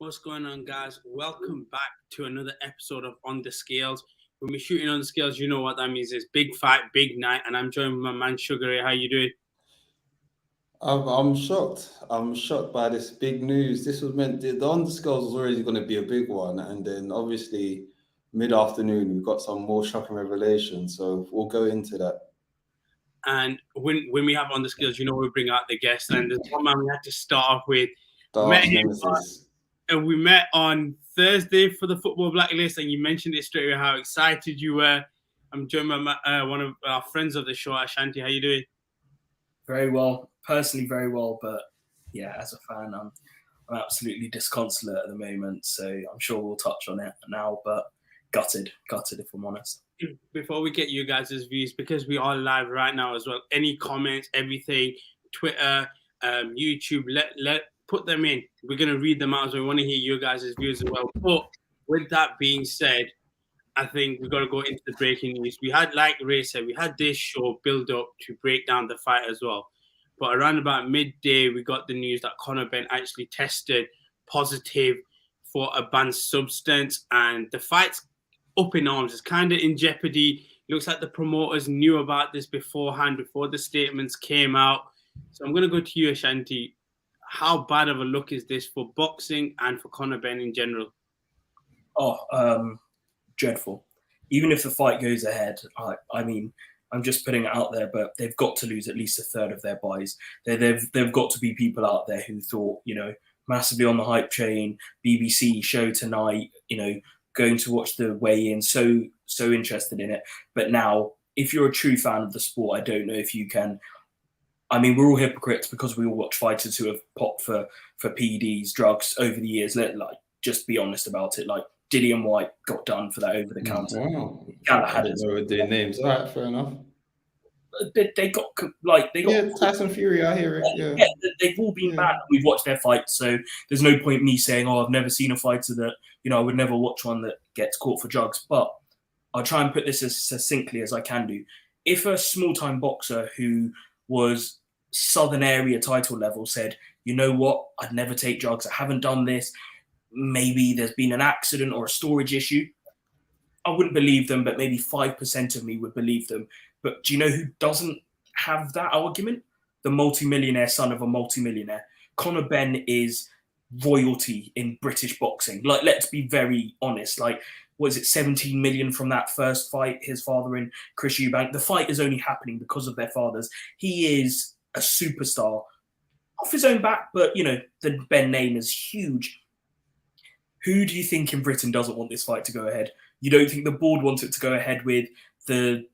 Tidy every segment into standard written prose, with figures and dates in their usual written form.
What's going on, guys? Welcome back to another episode of On the Scales. When we're shooting on the scales, you know what that means. It's big fight, big night, and I'm joined with my man Sugar Ray. How you doing? I'm shocked. I'm shocked by this big news. This was meant the On the Scales was already going to be a big one, and then obviously mid-afternoon we've got some more shocking revelations. So we'll go into that. And when we have On the Scales, you know we bring out the guests, and there's one man we had to start off with. Dark nemesis. And we met on Thursday for the Football Blacklist, and you mentioned it straight away how excited you were. I'm joined by one of our friends of the show, Ashanti. How you doing? Very well, personally very well, but yeah, as a fan, I'm absolutely disconsolate at the moment. So I'm sure we'll touch on it now, but gutted if I'm honest. Before we get you guys' views, because we are live right now as well, any comments, everything, Twitter, YouTube, let put them in. We're going to read them out, so we want to hear your guys' views as well. But with that being said, I think we've got to go into the breaking news. We had, like Ray said, we had this show build up to break down the fight as well. But around about midday, we got the news that Conor Benn actually tested positive for a banned substance, and the fight's up in arms. It's kind of in jeopardy. It looks like the promoters knew about this beforehand, before the statements came out. So I'm going to go to you, Ashanti. How bad of a look is this for boxing and for Conor Benn in general? Dreadful. Even if the fight goes ahead, I mean, I'm just putting it out there, but they've got to lose at least a third of their buys. They've got to be people out there who thought, massively on the hype train, BBC show tonight, going to watch the weigh-in, so interested in it. But now, if you're a true fan of the sport, I don't know if you can. I mean, we're all hypocrites because we all watch fighters who have popped for PEDs, drugs over the years. Just be honest about it. Like Dillian White got done for that over the counter. Wow. I didn't know their names. All right, fair enough. They got Tyson Fury. I hear it. Yeah, they've all been bad. We've watched their fights, so there's no point me saying, I've never seen a fighter that I would never watch one that gets caught for drugs. But I'll try and put this as succinctly as I can do. If a small-time boxer who was Southern area title level said, you know what, I'd never take drugs, I haven't done this, maybe there's been an accident or a storage issue, I wouldn't believe them, but maybe 5% of me would believe them. But do you know who doesn't have that argument? The multimillionaire son of a multimillionaire. Conor Benn is royalty in British boxing. Let's be very honest. Was it 17 million from that first fight, his father and Chris Eubank? The fight is only happening because of their fathers. He is a superstar off his own back, but, the Benn name is huge. Who do you think in Britain doesn't want this fight to go ahead? You don't think the board wants it to go ahead with the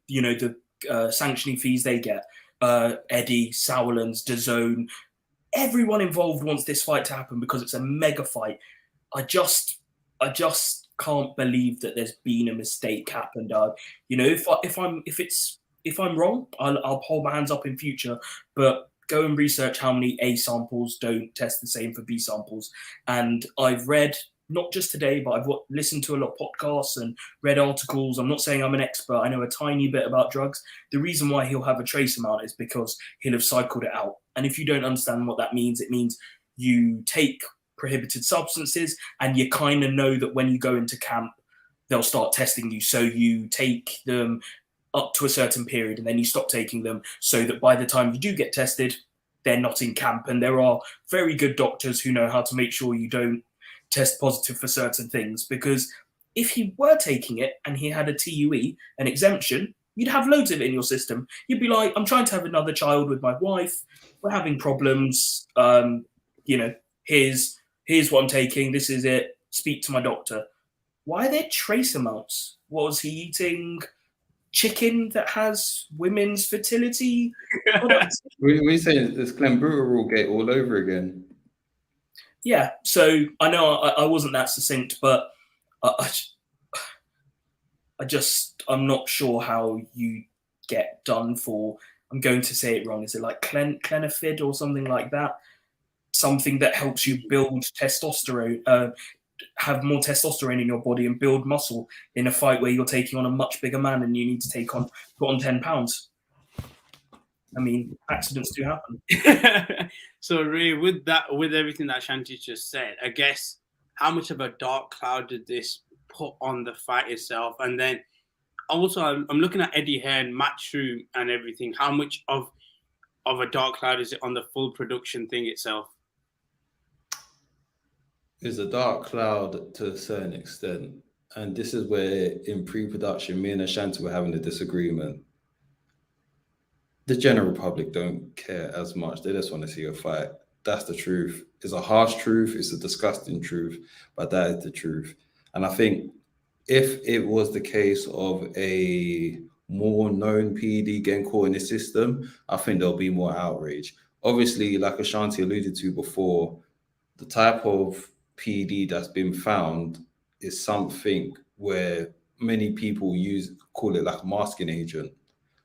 sanctioning fees they get? Eddie, Sauerlands, DAZN, everyone involved wants this fight to happen because it's a mega fight. I just can't believe that there's been a mistake happened. If I'm wrong, I'll hold my hands up in future. But go and research how many A samples don't test the same for B samples. And I've read, not just today, but I've listened to a lot of podcasts and read articles. I'm not saying I'm an expert. I know a tiny bit about drugs. The reason why he'll have a trace amount is because he'll have cycled it out. And if you don't understand what that means, it means you take prohibited substances and you kind of know that when you go into camp, they'll start testing you. So you take them up to a certain period and then you stop taking them so that by the time you do get tested, they're not in camp. And there are very good doctors who know how to make sure you don't test positive for certain things, because if he were taking it and he had a TUE, an exemption, you'd have loads of it in your system. You'd be like, I'm trying to have another child with my wife. We're having problems. Here's what I'm taking. This is it. Speak to my doctor. Why are there trace amounts? Was he eating chicken that has women's fertility products? We say this Glenn-Brutal rule gate all over again. Yeah, so I know I wasn't that succinct, but I'm not sure how you get done for, I'm going to say it wrong, is it like Clenafid or something like that? Something that helps you build testosterone, have more testosterone in your body and build muscle in a fight where you're taking on a much bigger man and you need to put on 10 pounds. I mean, accidents do happen. So Ray, with everything that Shanti just said, I guess, how much of a dark cloud did this put on the fight itself? And then also, I'm looking at Eddie here and Matchroom and everything. How much of a dark cloud is it on the full production thing itself? It's a dark cloud to a certain extent. And this is where in pre-production, me and Ashanti were having a disagreement. The general public don't care as much. They just want to see a fight. That's the truth. It's a harsh truth. It's a disgusting truth, but that is the truth. And I think if it was the case of a more known PED getting caught in the system, I think there'll be more outrage. Obviously, like Ashanti alluded to before, the type of PED that's been found is something where many people call it like a masking agent.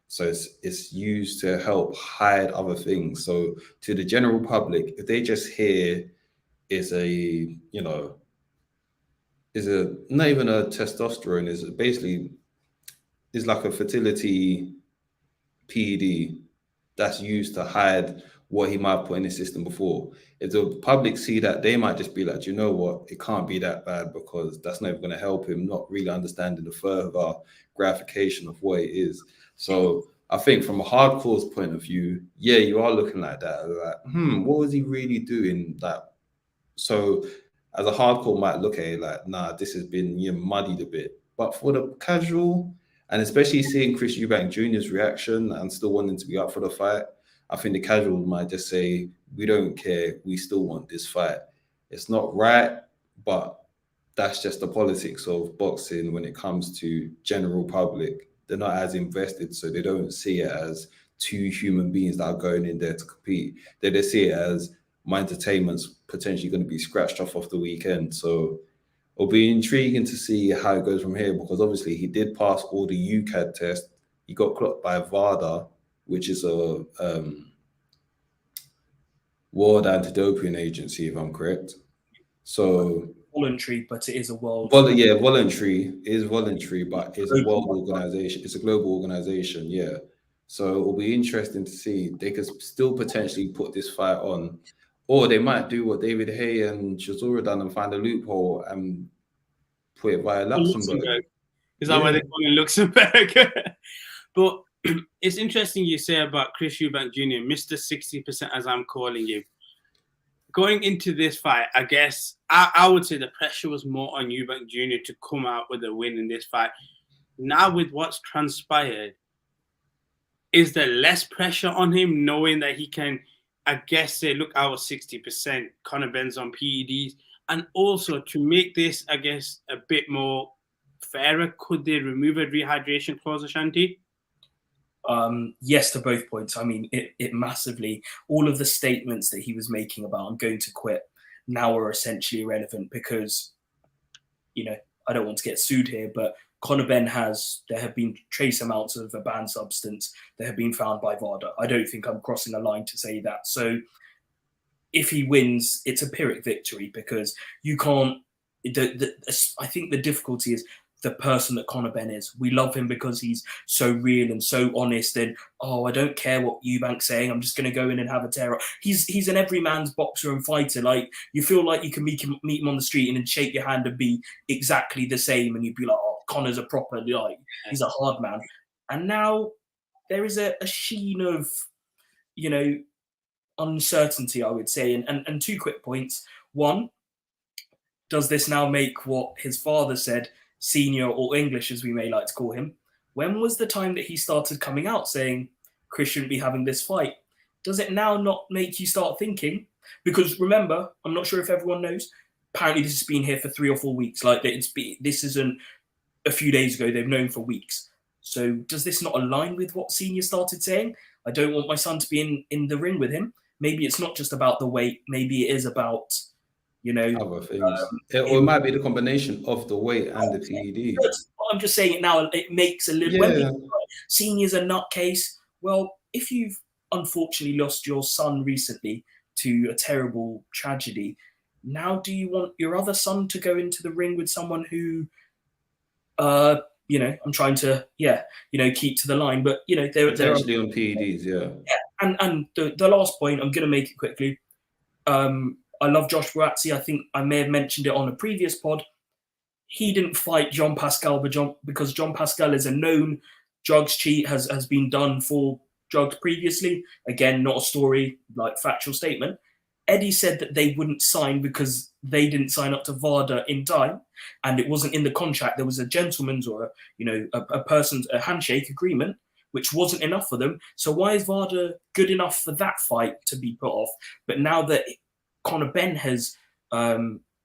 So it's used to help hide other things. So to the general public, if they just hear is not even a testosterone, is like a fertility PED that's used to hide what he might have put in his system before. If the public see that, they might just be like, you know what, it can't be that bad because that's never going to help him, not really understanding the further gratification of what it is. So I think from a hardcore's point of view, yeah, you are looking like that. Like, what was he really doing? That so as a hardcore might look at it like, nah, this has been muddied a bit. But for the casual, and especially seeing Chris Eubank Jr.'s reaction and still wanting to be up for the fight, I think the casual might just say, we don't care, we still want this fight. It's not right, but that's just the politics of boxing when it comes to general public. They're not as invested, so they don't see it as two human beings that are going in there to compete. They just see it as my entertainment's potentially going to be scratched off the weekend. So it'll be intriguing to see how it goes from here, because obviously he did pass all the UCAD tests. He got clocked by VADA, which is a World Anti-Doping Agency, if I'm correct. So voluntary, but it is a world. Voluntary. It is voluntary, but it's a world organization. It's a global organization, yeah. So it will be interesting to see. They could still potentially put this fight on, or they might do what David Hay and Chisora done and find a loophole and put it via Luxembourg. Is that why they call it Luxembourg? But it's interesting you say about Chris Eubank Jr., Mr. 60%, as I'm calling you. Going into this fight, I guess I would say the pressure was more on Eubank Jr. to come out with a win in this fight. Now with what's transpired, is there less pressure on him knowing that he can, I guess, say, look, I was 60%, Conor Benn's on PEDs, and also to make this, I guess, a bit more fairer, could they remove a rehydration clause, Ashanti? Yes to both points. I mean, it massively, all of the statements that he was making about I'm going to quit now are essentially irrelevant because, I don't want to get sued here, but Conor Benn there have been trace amounts of a banned substance that have been found by VADA. I don't think I'm crossing a line to say that. So if he wins, it's a Pyrrhic victory because you can't, I think the difficulty is the person that Conor Benn is. We love him because he's so real and so honest and, I don't care what Eubank's saying. I'm just going to go in and have a tear up. He's an everyman's boxer and fighter. Like, you feel like you can meet him on the street and then shake your hand and be exactly the same. And you'd be like, Conor's a proper, he's a hard man. And now there is a sheen of, uncertainty, I would say. And two quick points. One, does this now make what his father said, senior or English, as we may like to call him? When was the time that he started coming out saying Chris shouldn't be having this fight? Does it now not make you start thinking? Because remember, I'm not sure if everyone knows, apparently this has been here for 3 or 4 weeks. Like, this isn't a few days ago, they've known for weeks. So does this not align with what senior started saying? I don't want my son to be in the ring with him. Maybe it's not just about the weight. Maybe it is about, other things. Or it might be the combination of the weight and the PED. I'm just saying it now. It makes a little. When people like, senior's a nutcase. Well, if you've unfortunately lost your son recently to a terrible tragedy, now do you want your other son to go into the ring with someone who, I'm trying to, keep to the line, but they're potentially on PEDs, yeah. And the last point, I'm going to make it quickly. I love Josh Buatsi. I think I may have mentioned it on a previous pod. He didn't fight Jean Pascal because Jean Pascal is a known drugs cheat, has been done for drugs previously. Again, not a story, like factual statement. Eddie said that they wouldn't sign because they didn't sign up to VADA in time, and it wasn't in the contract. There was a gentleman's or a handshake agreement, which wasn't enough for them. So why is VADA good enough for that fight to be put off? But now that Conor Benn has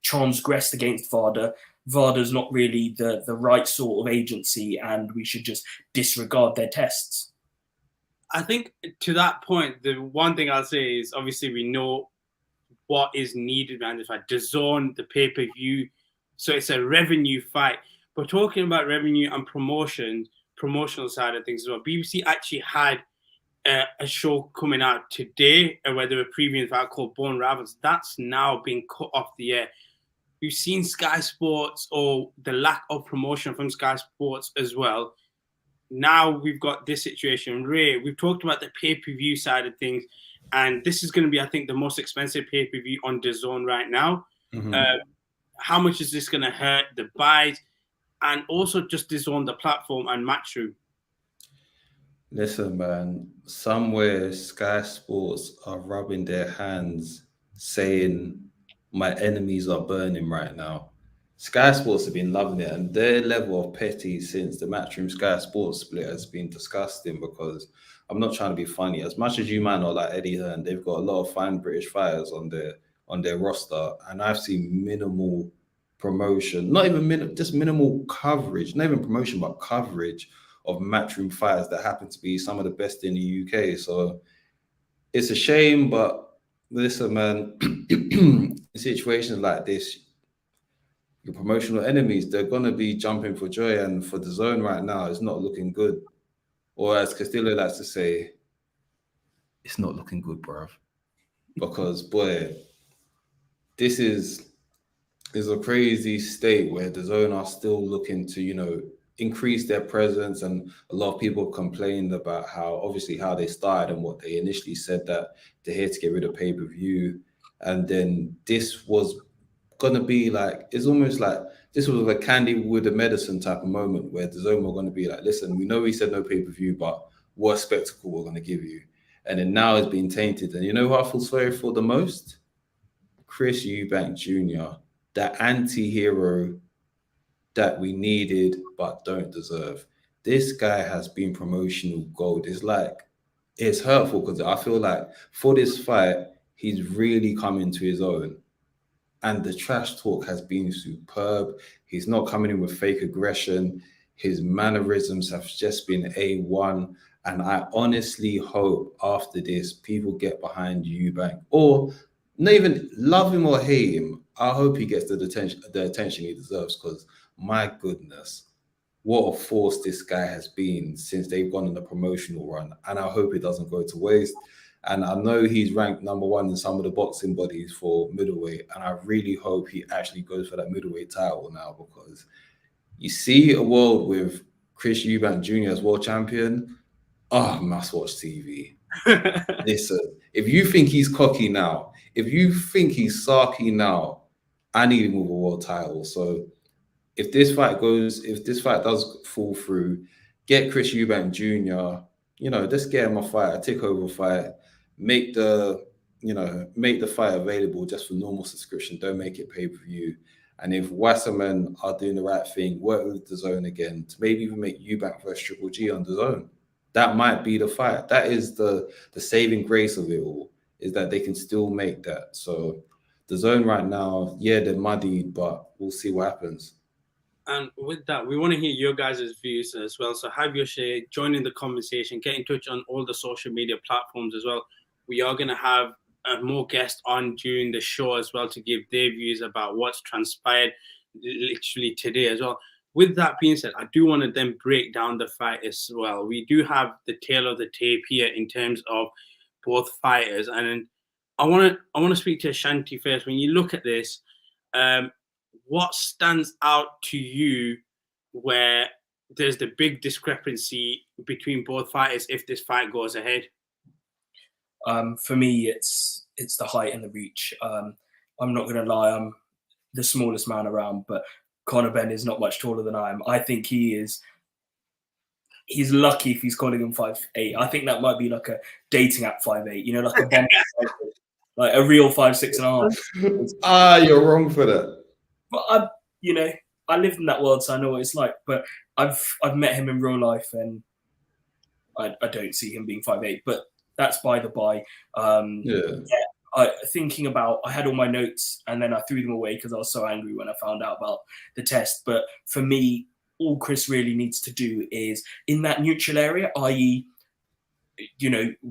transgressed against VADA, VADA's not really the right sort of agency, and we should just disregard their tests. I think to that point, the one thing I'll say is obviously we know what is needed around this fight. DAZN, the pay-per-view, so it's a revenue fight. But talking about revenue and promotional side of things as well, BBC actually had a show coming out today where they were previewing a fight called Born Rivals. That's now been cut off the air. We've seen Sky Sports, or the lack of promotion from Sky Sports as well. Now we've got this situation. Ray, we've talked about the pay-per-view side of things, and this is going to be, I think, the most expensive pay-per-view on DAZN right now. Mm-hmm. How much is this going to hurt the buys, and also just DAZN, the platform, and Matchroom? Listen, man, somewhere Sky Sports are rubbing their hands saying, my enemies are burning right now. Sky Sports have been loving it, and their level of petty since the Matchroom Sky Sports split has been disgusting, because I'm not trying to be funny. As much as you man are like Eddie Hearn, they've got a lot of fine British fighters on their roster, and I've seen minimal promotion, not even just minimal coverage, not even promotion, but coverage of Matchroom fighters that happen to be some of the best in the UK. So it's a shame, but listen, man, in situations like this, your promotional enemies, they're going to be jumping for joy, and for DAZN right now, it's not looking good. Or as Castillo likes to say, it's not looking good, bruv. Because, boy, this is a crazy state where DAZN are still looking to, increase their presence, and a lot of people complained about how they started and what they initially said, that they're here to get rid of pay-per-view, and then this was gonna be like, it's almost like this was a candy with a medicine type of moment where DAZN were going to be like, listen, we know we said no pay-per-view, but what spectacle we're going to give you. And then now it's been tainted, and you know who I feel sorry for the most? Chris Eubank Jr., that anti-hero that we needed but don't deserve. This guy has been promotional gold. It's hurtful, because I feel like for this fight, he's really come into his own. And the trash talk has been superb. He's not coming in with fake aggression. His mannerisms have just been A1. And I honestly hope after this, people get behind Eubank, or not even love him or hate him. I hope he gets the attention he deserves, because my goodness, what a force this guy has been since they've gone on the promotional run. And I hope it doesn't go to waste. And I know he's ranked #1 in some of the boxing bodies for middleweight. And I really hope he actually goes for that middleweight title now, because you see a world with Chris Eubank Jr. as world champion. Must watch TV. Listen, if you think he's cocky now, if you think he's sarky now, I need him with a world title. So if this fight does fall through, get Chris Eubank Jr., just get him a fight, a takeover fight, make the fight available just for normal subscription. Don't make it pay-per-view. And if Wasserman are doing the right thing, work with DAZN again to maybe even make Eubank versus Triple G on DAZN. That might be the fight. That is the saving grace of it all, is that they can still make that. So DAZN right now, yeah, they're muddied, but we'll see what happens. And with that, we want to hear your guys' views as well. So have your share, join in the conversation, get in touch on all the social media platforms as well. We are going to have more guests on during the show as well to give their views about what's transpired literally today as well. With that being said, I do want to then break down the fight as well. We do have the tail of the tape here in terms of both fighters. And I want to speak to Ashanti first. When you look at this, what stands out to you where there's the big discrepancy between both fighters if this fight goes ahead? For me, it's the height and the reach. I'm not going to lie, I'm the smallest man around, but Conor Benn is not much taller than I am. I think he's lucky if he's calling him 5'8". I think that might be like a dating app 5'8", you know, like a bomb, like a real 5'6.5". You're wrong for that. But I lived in that world, so I know what it's like. But I've met him in real life, and I don't see him being 5'8". But that's by the by. Thinking about, I had all my notes and then I threw them away because I was so angry when I found out about the test. But for me, all Chris really needs to do is in that neutral area, i.e.,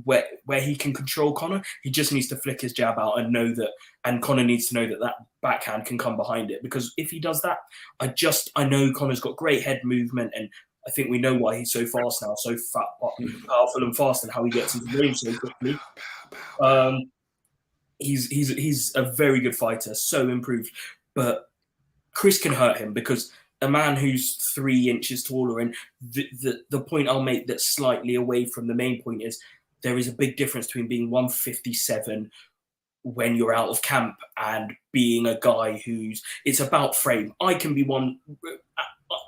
where he can control Conor, he just needs to flick his jab out and know that, and Conor needs to know that backhand can come behind it. Because if he does that, I know Conor's got great head movement, and I think we know why he's so fast now, so powerful and fast, and how he gets into range so quickly. He's a very good fighter, so improved. But Chris can hurt him because a man who's 3 inches taller, and the point I'll make that's slightly away from the main point is there is a big difference between being 157 when you're out of camp and being a guy it's about frame.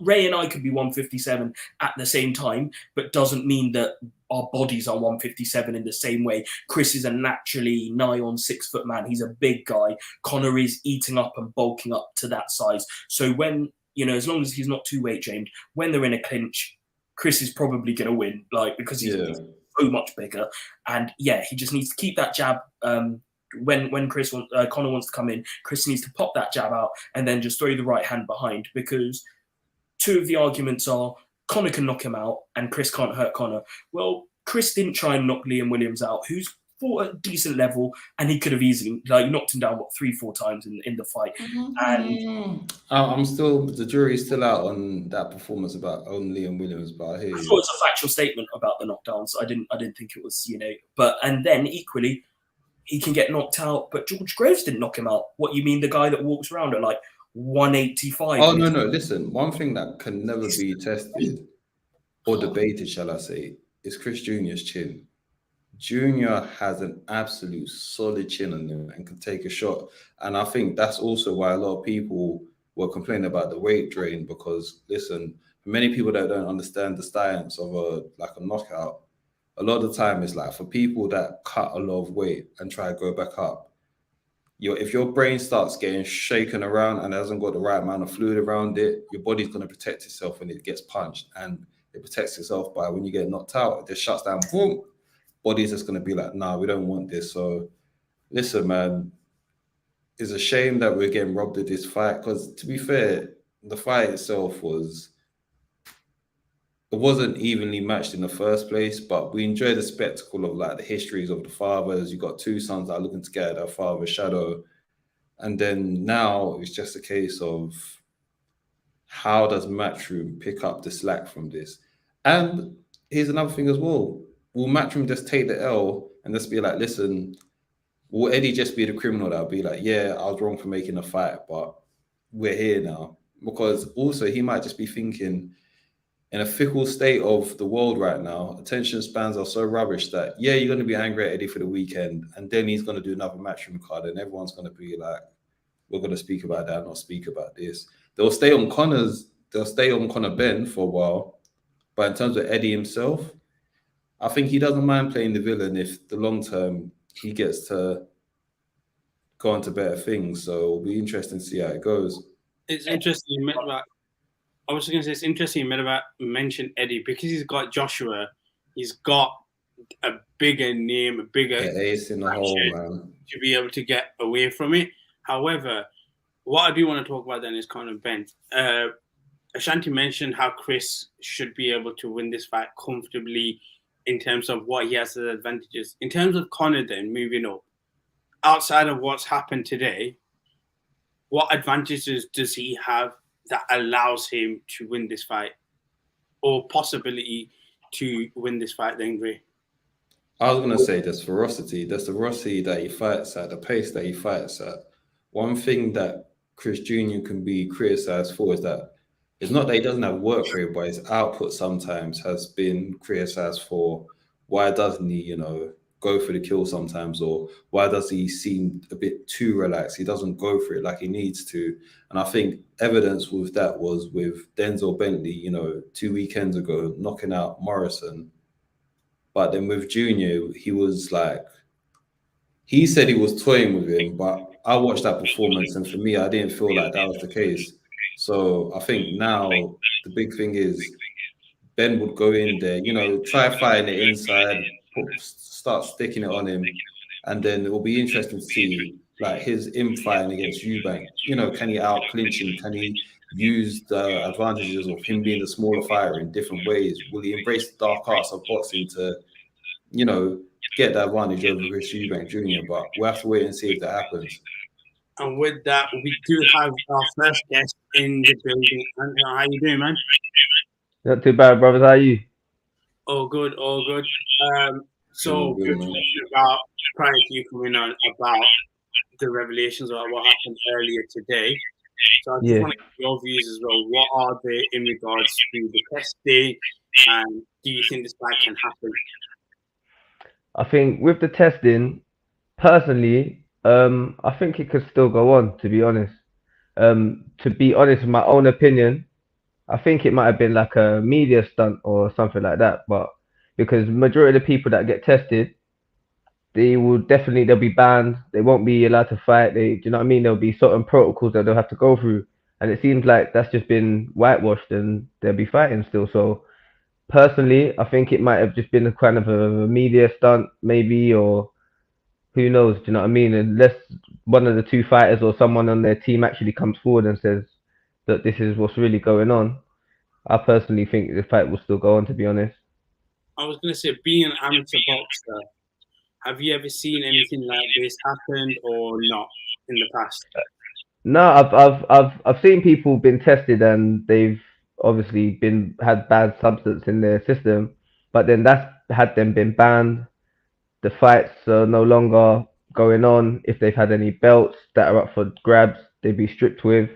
Ray and I could be 157 at the same time, but doesn't mean that our bodies are 157 in the same way. Chris is a naturally nigh on 6 foot man. He's a big guy. Conor is eating up and bulking up to that size. So when, as long as he's not too weight shamed, when they're in a clinch, Chris is probably going to win, because he's so much bigger. And he just needs to keep that jab. When Conor wants to come in, Chris needs to pop that jab out and then just throw the right hand behind, because 2 of the arguments are Conor can knock him out and Chris can't hurt Conor. Well, Chris didn't try and knock Liam Williams out, who's fought at a decent level, and he could have easily knocked him down 3-4 times in the fight. And the jury's still out on that performance about Liam Williams, but I hear I thought it's a factual statement about the knockdowns. I didn't think it was, but and then equally he can get knocked out, but George Graves didn't knock him out. What, you mean the guy that walks around at 185? Oh, no. Listen, one thing that can never be tested or debated, shall I say, is Chris Jr.'s chin. Junior has an absolute solid chin on him and can take a shot. And I think that's also why a lot of people were complaining about the weight drain, because, listen, for many people that don't understand the science of a knockout, a lot of the time it's for people that cut a lot of weight and try to go back up, if your brain starts getting shaken around and hasn't got the right amount of fluid around it, your body's going to protect itself when it gets punched. And it protects itself by, when you get knocked out, it just shuts down, boom, body's just going to be like, nah, we don't want this. So listen, man, it's a shame that we're getting robbed of this fight, because to be fair, the fight itself wasn't evenly matched in the first place, but we enjoy the spectacle of the histories of the fathers. You got 2 sons that are looking to get at their father's shadow. And then now it's just a case of, how does Matchroom pick up the slack from this? And here's another thing as well. Will Matchroom just take the L and just be like, listen, will Eddie just be the criminal that'll be like, yeah, I was wrong for making a fight, but we're here now? Because also he might just be thinking, in a fickle state of the world right now, attention spans are so rubbish that, you're going to be angry at Eddie for the weekend, and then he's going to do another Matchroom card, and everyone's going to be like, we're going to speak about that, not speak about this. They'll stay on Conor Benn for a while, but in terms of Eddie himself, I think he doesn't mind playing the villain if the long term he gets to go on to better things. So it'll be interesting to see how it goes. It's interesting. I was going to say, it's interesting you mentioned Eddie, because he's got Joshua. He's got a bigger name, a bigger ace in the hole, man, to be able to get away from it. However, what I do want to talk about then is Conor Benn. Ashanti mentioned how Chris should be able to win this fight comfortably in terms of what he has as advantages. In terms of Conor then, moving up, outside of what's happened today, what advantages does he have that allows him to win this fight, or possibility to win this fight then, Gray? I was going to say there's ferocity that he fights at, the pace that he fights at. One thing that Chris Jr. can be criticized for is that it's not that he doesn't have work rate, but his output sometimes has been criticized for, why doesn't he, go for the kill sometimes, or why does he seem a bit too relaxed? He doesn't go for it like he needs to. And I think evidence with that was with Denzel Bentley, 2 weekends ago, knocking out Morrison. But then with Junior, he was like, he said he was toying with him, but I watched that performance, and for me, I didn't feel like that was the case. So I think now the big thing is Ben would go in there, try fighting it inside, start sticking it on him, and then it will be interesting to see like his fighting against Eubank. Can he out clinch him? Can he use the advantages of him being the smaller fighter in different ways? Will he embrace the dark arts of boxing to, get that advantage over Chris Eubank Jr.? But we'll have to wait and see if that happens. And with that, we do have our first guest in the building. Andrew, how you doing, man? Not too bad, brothers. How are you? All good, all good. So Good, we're talking about, prior to you coming on, about the revelations about what happened earlier today. So I just want to get your views as well. What are they in regards to the testing, and do you think this fight can happen? I think with the testing, personally, I think it could still go on, to be honest. To be honest, in my own opinion, I think it might have been like a media stunt or something like that. But because majority of the people that get tested, they'll be banned. They won't be allowed to fight. Do you know what I mean? There'll be certain protocols that they'll have to go through. And it seems like that's just been whitewashed and they'll be fighting still. So personally, I think it might have just been a kind of a media stunt, maybe, or who knows? Do you know what I mean? Unless one of the two fighters or someone on their team actually comes forward and says that this is what's really going on, I personally think the fight will still go on, to be honest. I was going to say, being an amateur boxer, have you ever seen anything like this happen or not in the past? No, I've seen people been tested and they've obviously had bad substance in their system, but then that's had them been banned. The fights are no longer going on. If they've had any belts that are up for grabs, they'd be stripped with.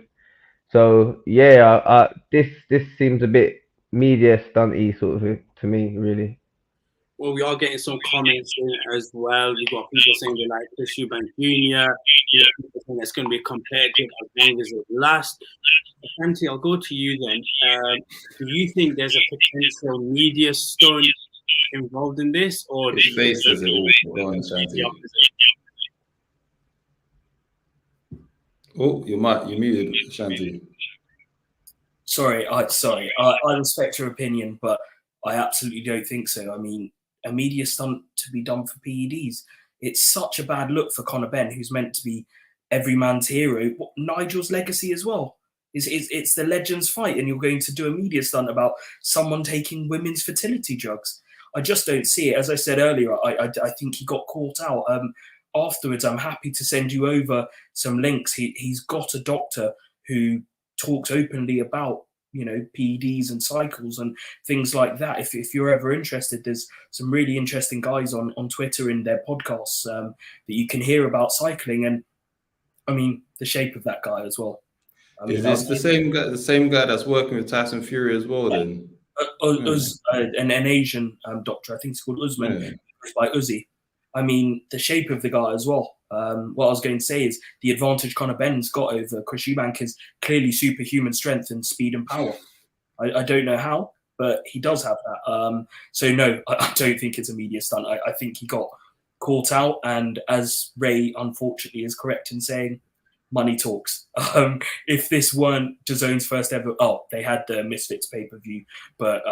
So yeah, this seems a bit media stunty sort of to me, really. Well, we are getting some comments in as well. We've got people saying they like Chris Eubank Jr. We've got people saying it's going to be competitive as long as it lasts. Santi, I'll go to you then. Do you think there's a potential media stunt involved in this, or his face says it all? Go on, Santi. Oh, you muted, Shanti. Sorry. I respect your opinion, but I absolutely don't think so. I mean, a media stunt to be done for PEDs, it's such a bad look for Conor Benn, who's meant to be every man's hero. Nigel's legacy as well. It's the Legends fight, and you're going to do a media stunt about someone taking women's fertility drugs. I just don't see it. As I said earlier, I think he got caught out. Afterwards, I'm happy to send you over some links. He's got a doctor who talks openly about, PEDs and cycles and things like that. If you're ever interested, there's some really interesting guys on Twitter in their podcasts that you can hear about cycling. And I mean, the shape of that guy as well. Is this the same guy that's working with Tyson Fury as well? Then an Asian doctor, I think it's called Usman, by Uzi. I mean, the shape of the guy as well. What I was going to say is the advantage Conor Benn's got over Chris Eubank is clearly superhuman strength and speed and power. I don't know how, but he does have that. So no, I don't think it's a media stunt. I think he got caught out, and as Ray unfortunately is correct in saying, money talks. If this weren't DAZN's first ever, they had the Misfits pay-per-view, but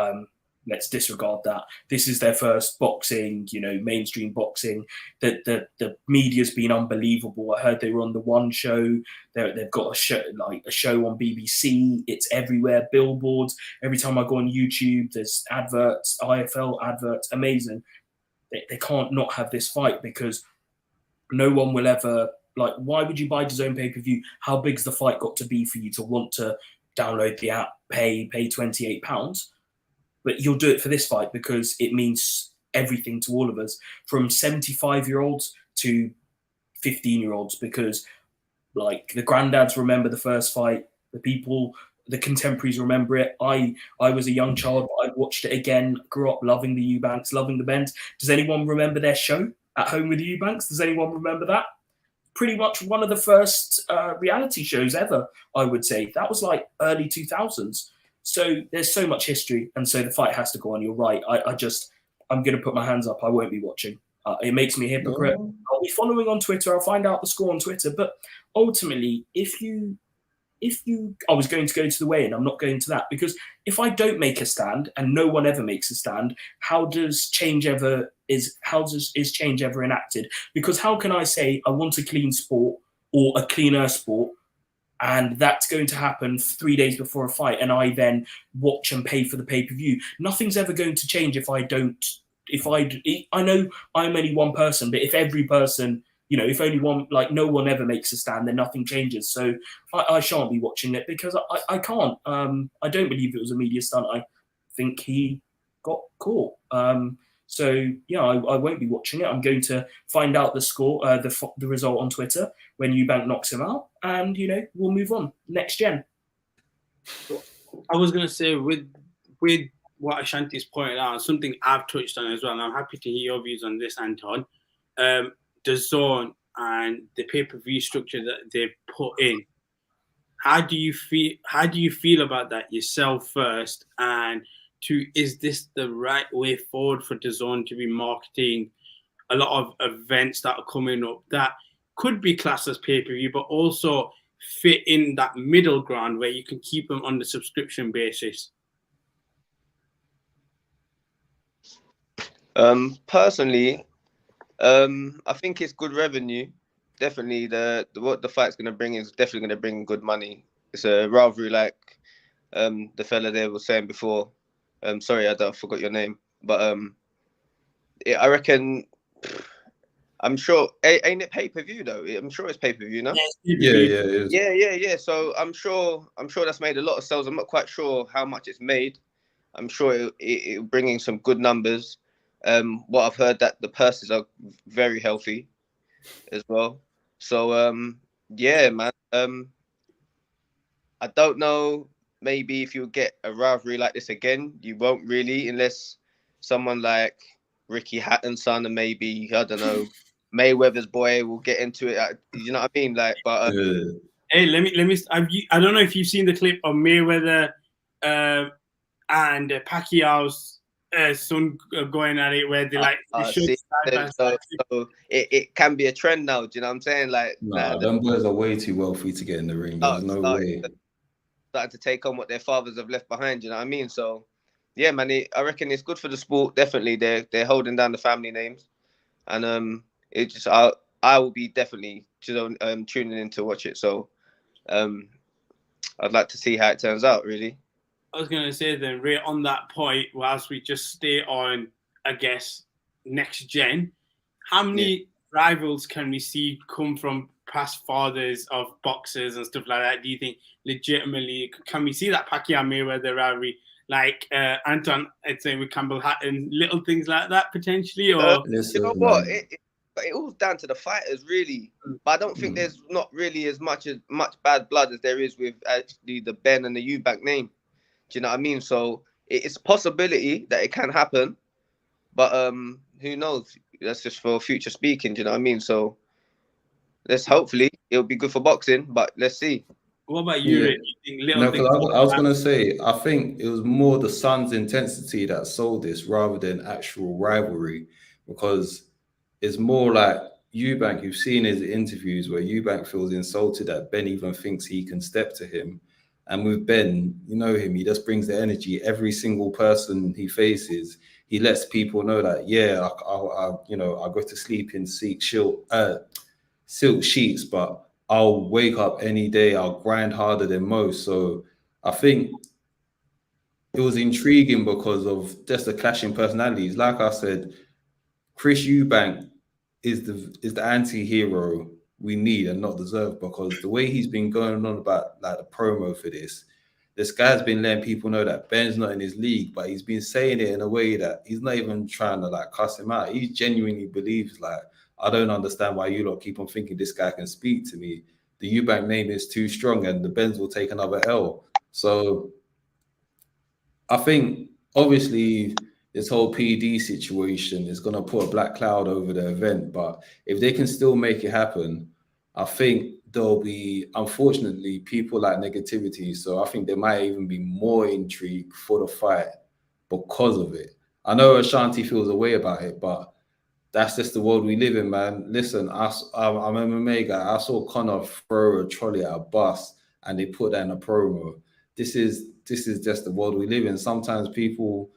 let's disregard that. This is their first boxing, mainstream boxing. The media's been unbelievable. I heard they were on the One show. They've got a show on BBC. It's everywhere, billboards. Every time I go on YouTube, there's adverts, IFL adverts. Amazing. They can't not have this fight, because no one will ever, why would you buy DAZN pay-per-view? How big's the fight got to be for you to want to download the app, pay £28? But you'll do it for this fight because it means everything to all of us, from 75-year-olds to 15-year-olds, because the granddads remember the first fight, the contemporaries remember it. I was a young child, but I watched it again, grew up loving the Eubanks, loving the Benns. Does anyone remember their show? At Home with Eubanks. Does anyone remember that? Pretty much one of the first reality shows ever, I would say. That was like early 2000s. So there's so much history, and so the fight has to go on. You're right. I'm going to put my hands up. I won't be watching. It makes me a hypocrite. No. I'll be following on Twitter. I'll find out the score on Twitter. But ultimately, I was going to go to the weigh-in, I'm not going to that, because if I don't make a stand and no one ever makes a stand, is change ever enacted? Because how can I say I want a clean sport or a cleaner sport, and that's going to happen 3 days before a fight, and I then watch and pay for the pay-per-view? Nothing's ever going to change if I don't. I know I'm only one person, but if every person, if only one, like no one ever makes a stand, then nothing changes. So I shan't be watching it because I can't. I don't believe it was a media stunt. I think he got caught. So yeah, I won't be watching it. I'm going to find out the score, the result on Twitter when Eubank knocks him out, and we'll move on. Next gen. I was gonna say with what Ashanti's pointed out, something I've touched on as well, and I'm happy to hear your views on this, Anton. The zone and the pay-per-view structure that they've put in. How do you feel about that yourself first? And is this the right way forward for the zone to be marketing a lot of events that are coming up that could be classed as pay-per-view, but also fit in that middle ground where you can keep them on the subscription basis? Personally, I think it's good revenue. Definitely, what the fight's going to bring is definitely going to bring good money. It's a rivalry, like the fella there was saying before. Sorry, I forgot your name, but I reckon. I'm sure, ain't it pay-per-view though? I'm sure it's pay-per-view, no? Yeah. So I'm sure that's made a lot of sales. I'm not quite sure how much it's made. I'm sure it'll bring in some good numbers. What I've heard that the purses are very healthy as well. So yeah, man. I don't know. Maybe if you get a rivalry like this again, you won't really, unless someone like Ricky Hatton's son and maybe, I don't know, Mayweather's boy will get into it. You know what I mean? Like, but hey, let me. I don't know if you've seen the clip of Mayweather and Pacquiao's son going at it, where they so it can be a trend now. Do you know what I'm saying? Like, them boys are way too wealthy to get in the ring. There's no way. Starting to take on what their fathers have left behind. You know what I mean? So, yeah, man. I reckon it's good for the sport. Definitely, they're holding down the family names, and it just I will be definitely tuning in to watch it. So, I'd like to see how it turns out. Really. I was going to say then, Ray, on that point, whilst we just stay on, I guess, next gen, how many rivals can we see come from past fathers of boxers and stuff like that? Do you think legitimately, can we see that Pacquiao-Mayweather rivalry, like Anton, I'd say with Campbell Hatton, little things like that potentially? Or you know what? It all down to the fighters, really. But I don't think there's not really as much bad blood as there is with actually the Benn and the Eubank name. Do you know what I mean? So it's a possibility that it can happen, but who knows? That's just for future speaking. Do you know what I mean? So hopefully it'll be good for boxing, but let's see. What about you, Rick? I was going to say, I think it was more the Suns' intensity that sold this rather than actual rivalry, because it's more like Eubank, you've seen his interviews where Eubank feels insulted that Ben even thinks he can step to him. And with Ben, you know him, he just brings the energy. Every single person he faces, he lets people know that, yeah, I go to sleep in silk sheets, but I'll wake up any day, I'll grind harder than most. So I think it was intriguing because of just the clashing personalities. Like I said, Chris Eubank is the anti-hero we need and not deserve, because the way he's been going on about like the promo for this guy's been letting people know that Ben's not in his league, but he's been saying it in a way that he's not even trying to like cuss him out. He genuinely believes, like, I don't understand why you lot keep on thinking this guy can speak to me. The Eubank name is too strong and the Benz will take another L. So I think obviously this whole PD situation is going to put a black cloud over the event. But if they can still make it happen, I think there'll be, unfortunately, people like negativity. So I think there might even be more intrigue for the fight because of it. I know Ashanti feels a way about it, but that's just the world we live in, man. Listen, I'm an MMA guy. I saw Conor throw a trolley at a bus and they put that in a promo. This is just the world we live in. Sometimes people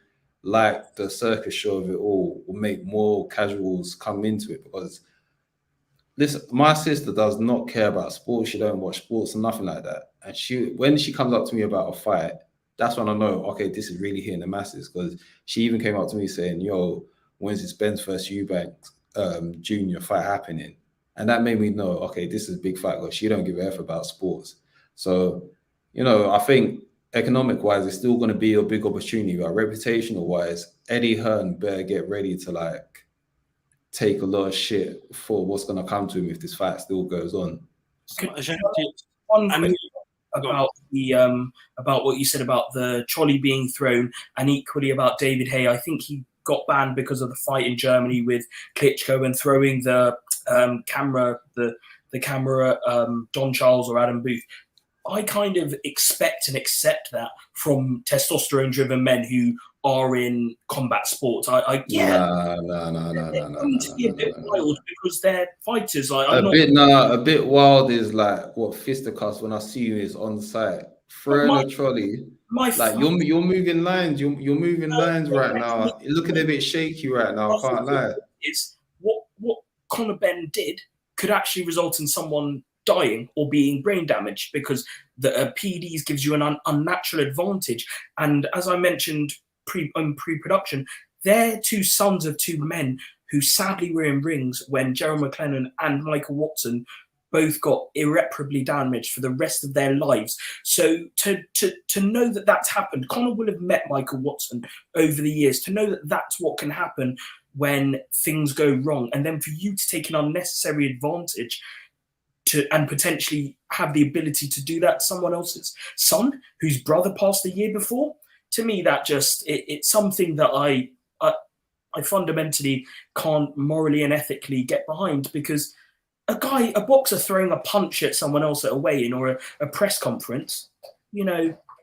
like the circus show of it all will make more casuals come into it because listen, my sister does not care about sports. She don't watch sports and nothing like that. And when she comes up to me about a fight, that's when I know, okay, this is really hitting the masses. Because she even came up to me saying, "Yo, when's this Benz versus Eubanks Junior fight happening?" And that made me know, okay, this is a big fight because she don't give a F about sports. So, I think economic-wise, it's still going to be a big opportunity. But reputational-wise, Eddie Hearn better get ready to take a lot of shit for what's going to come to him if this fight still goes on. One question about what you said about the trolley being thrown, and equally about David Hay. I think he got banned because of the fight in Germany with Klitschko and throwing the camera, John Charles or Adam Booth. I kind of expect and accept that from testosterone-driven men who are in combat sports. I get to be a bit wild because they're fighters. A bit wild is like what fisticuffs when I see you is on site throwing a trolley. You're moving lines. You're moving lines right now. You're looking a bit shaky right now. I can't lie. It's what Conor Benn did could actually result in someone dying or being brain damaged because the PEDs gives you an unnatural advantage. And as I mentioned pre-production, they're two sons of two men who sadly were in rings when Gerald McLennan and Michael Watson both got irreparably damaged for the rest of their lives. So to know that that's happened, Conor will have met Michael Watson over the years, to know that that's what can happen when things go wrong. And then for you to take an unnecessary advantage and potentially have the ability to do that to someone else's son, whose brother passed the year before, to me, that just, it's something that I fundamentally can't morally and ethically get behind, because a boxer throwing a punch at someone else at a weigh-in or a press conference,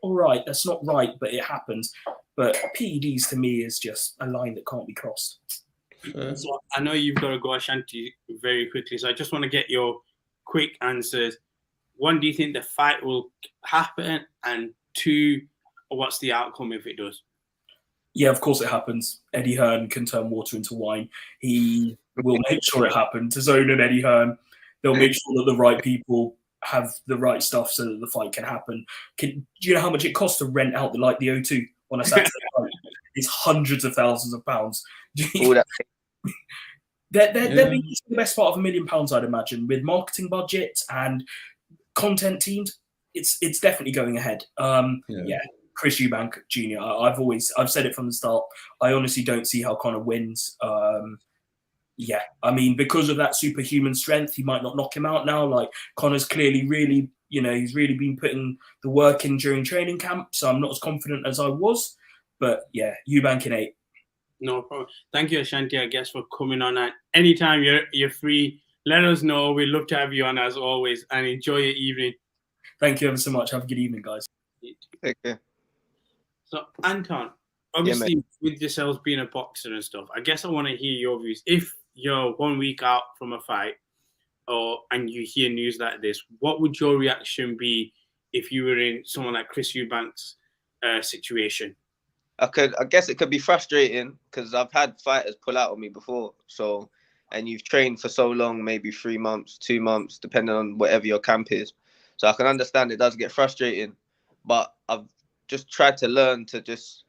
all right, that's not right, but it happens. But PEDs to me is just a line that can't be crossed. So I know you've got to go, Ashanti, very quickly, so I just want to get your quick answers. One, do you think the fight will happen? And two, what's the outcome if it does? Yeah, of course it happens. Eddie Hearn can turn water into wine. He will make sure it happens. DAZN and Eddie Hearn, they'll make sure that the right people have the right stuff so that the fight can happen. Do you know how much it costs to rent out the O2 on a Saturday night? It's hundreds of thousands of pounds. They're being the best part of £1 million, I'd imagine, with marketing budgets and content teams. It's definitely going ahead. Chris Eubank Jr. I've said it from the start. I honestly don't see how Conor wins. I mean, because of that superhuman strength, he might not knock him out now. Like, Conor's clearly really, he's really been putting the work in during training camp. So I'm not as confident as I was. But yeah, Eubank in 8. No problem. Thank you, Ashanti, I guess, for coming on. And anytime you're free, let us know. We'd love to have you on as always, and enjoy your evening. Thank you ever so much. Have a good evening, guys. Take care. So, Anton, obviously, with yourselves being a boxer and stuff, I guess I want to hear your views. If you're 1 week out from a fight, and you hear news like this, what would your reaction be if you were in someone like Chris Eubanks' situation? I guess it could be frustrating because I've had fighters pull out on me before. So, and you've trained for so long, maybe 3 months, 2 months, depending on whatever your camp is. So I can understand it does get frustrating, but I've just tried to learn to just,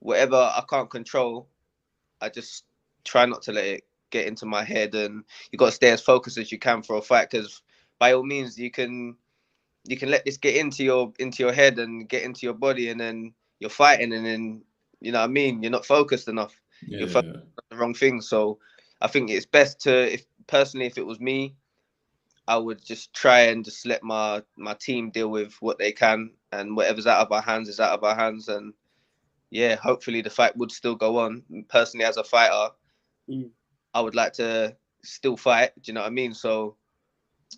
whatever I can't control, I just try not to let it get into my head, and you got to stay as focused as you can for a fight, because by all means you can let this get into your head and get into your body, and then you're fighting, and then, you know what I mean, you're not focused enough. You're focused on the wrong thing. So I think it's best to, if it was me, I would just try and just let my team deal with what they can, and whatever's out of our hands is out of our hands. And yeah, hopefully the fight would still go on. Personally, as a fighter, I would like to still fight. Do you know what I mean? So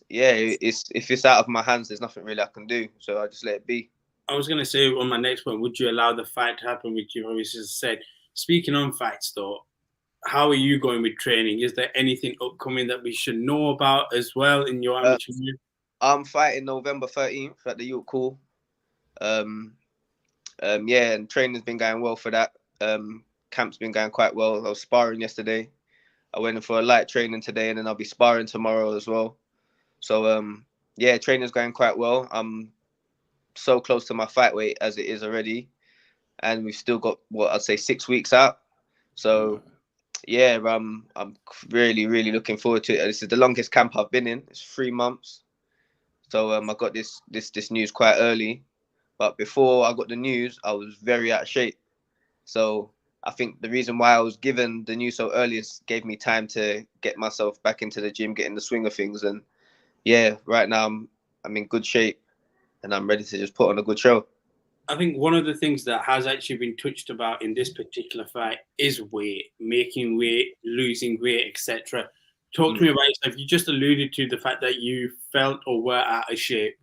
yeah, if it's out of my hands, there's nothing really I can do. So I just let it be. I was going to say on my next point, would you allow the fight to happen, which you've obviously said? Speaking on fights, though, how are you going with training? Is there anything upcoming that we should know about as well in your amateur year? I'm fighting November 13th at the York Hall. Yeah, and training's been going well for that. Camp's been going quite well. I was sparring yesterday. I went in for a light training today, and then I'll be sparring tomorrow as well. So yeah, training's going quite well. I'm so close to my fight weight as it is already, and we've still got what I'd say 6 weeks out. So yeah, I'm really looking forward to it. This is the longest camp I've been in. It's 3 months. So I got this news quite early, but before I got the news, I was very out of shape. So I think the reason why I was given the news so early is gave me time to get myself back into the gym, get in the swing of things, and yeah, right now I'm in good shape, and I'm ready to just put on a good show. I think one of the things that has actually been touched about in this particular fight is weight, making weight, losing weight, etc. Talk to me about yourself. You just alluded to the fact that you felt or were out of shape.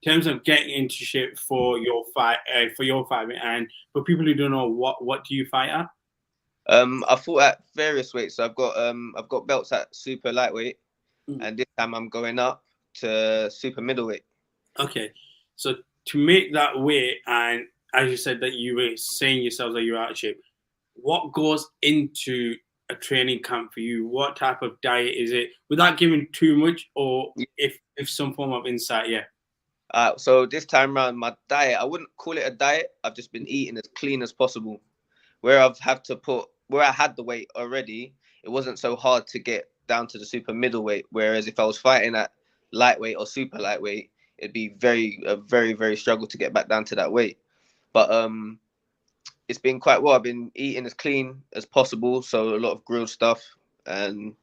In terms of getting into shape for your fight, and for people who don't know, what do you fight at? I fought at various weights. So I've got belts at super lightweight, and this time I'm going up to super middleweight. Okay, so to make that weight, and as you said that you were saying yourself that you're out of shape, what goes into a training camp for you? What type of diet is it? Without giving too much, or if some form of insight, yeah. So this time around, my diet, I wouldn't call it a diet. I've just been eating as clean as possible. Where I had the weight already, it wasn't so hard to get down to the super middleweight. Whereas if I was fighting at lightweight or super lightweight, it'd be very struggle to get back down to that weight. But it's been quite well. I've been eating as clean as possible, so a lot of grilled stuff and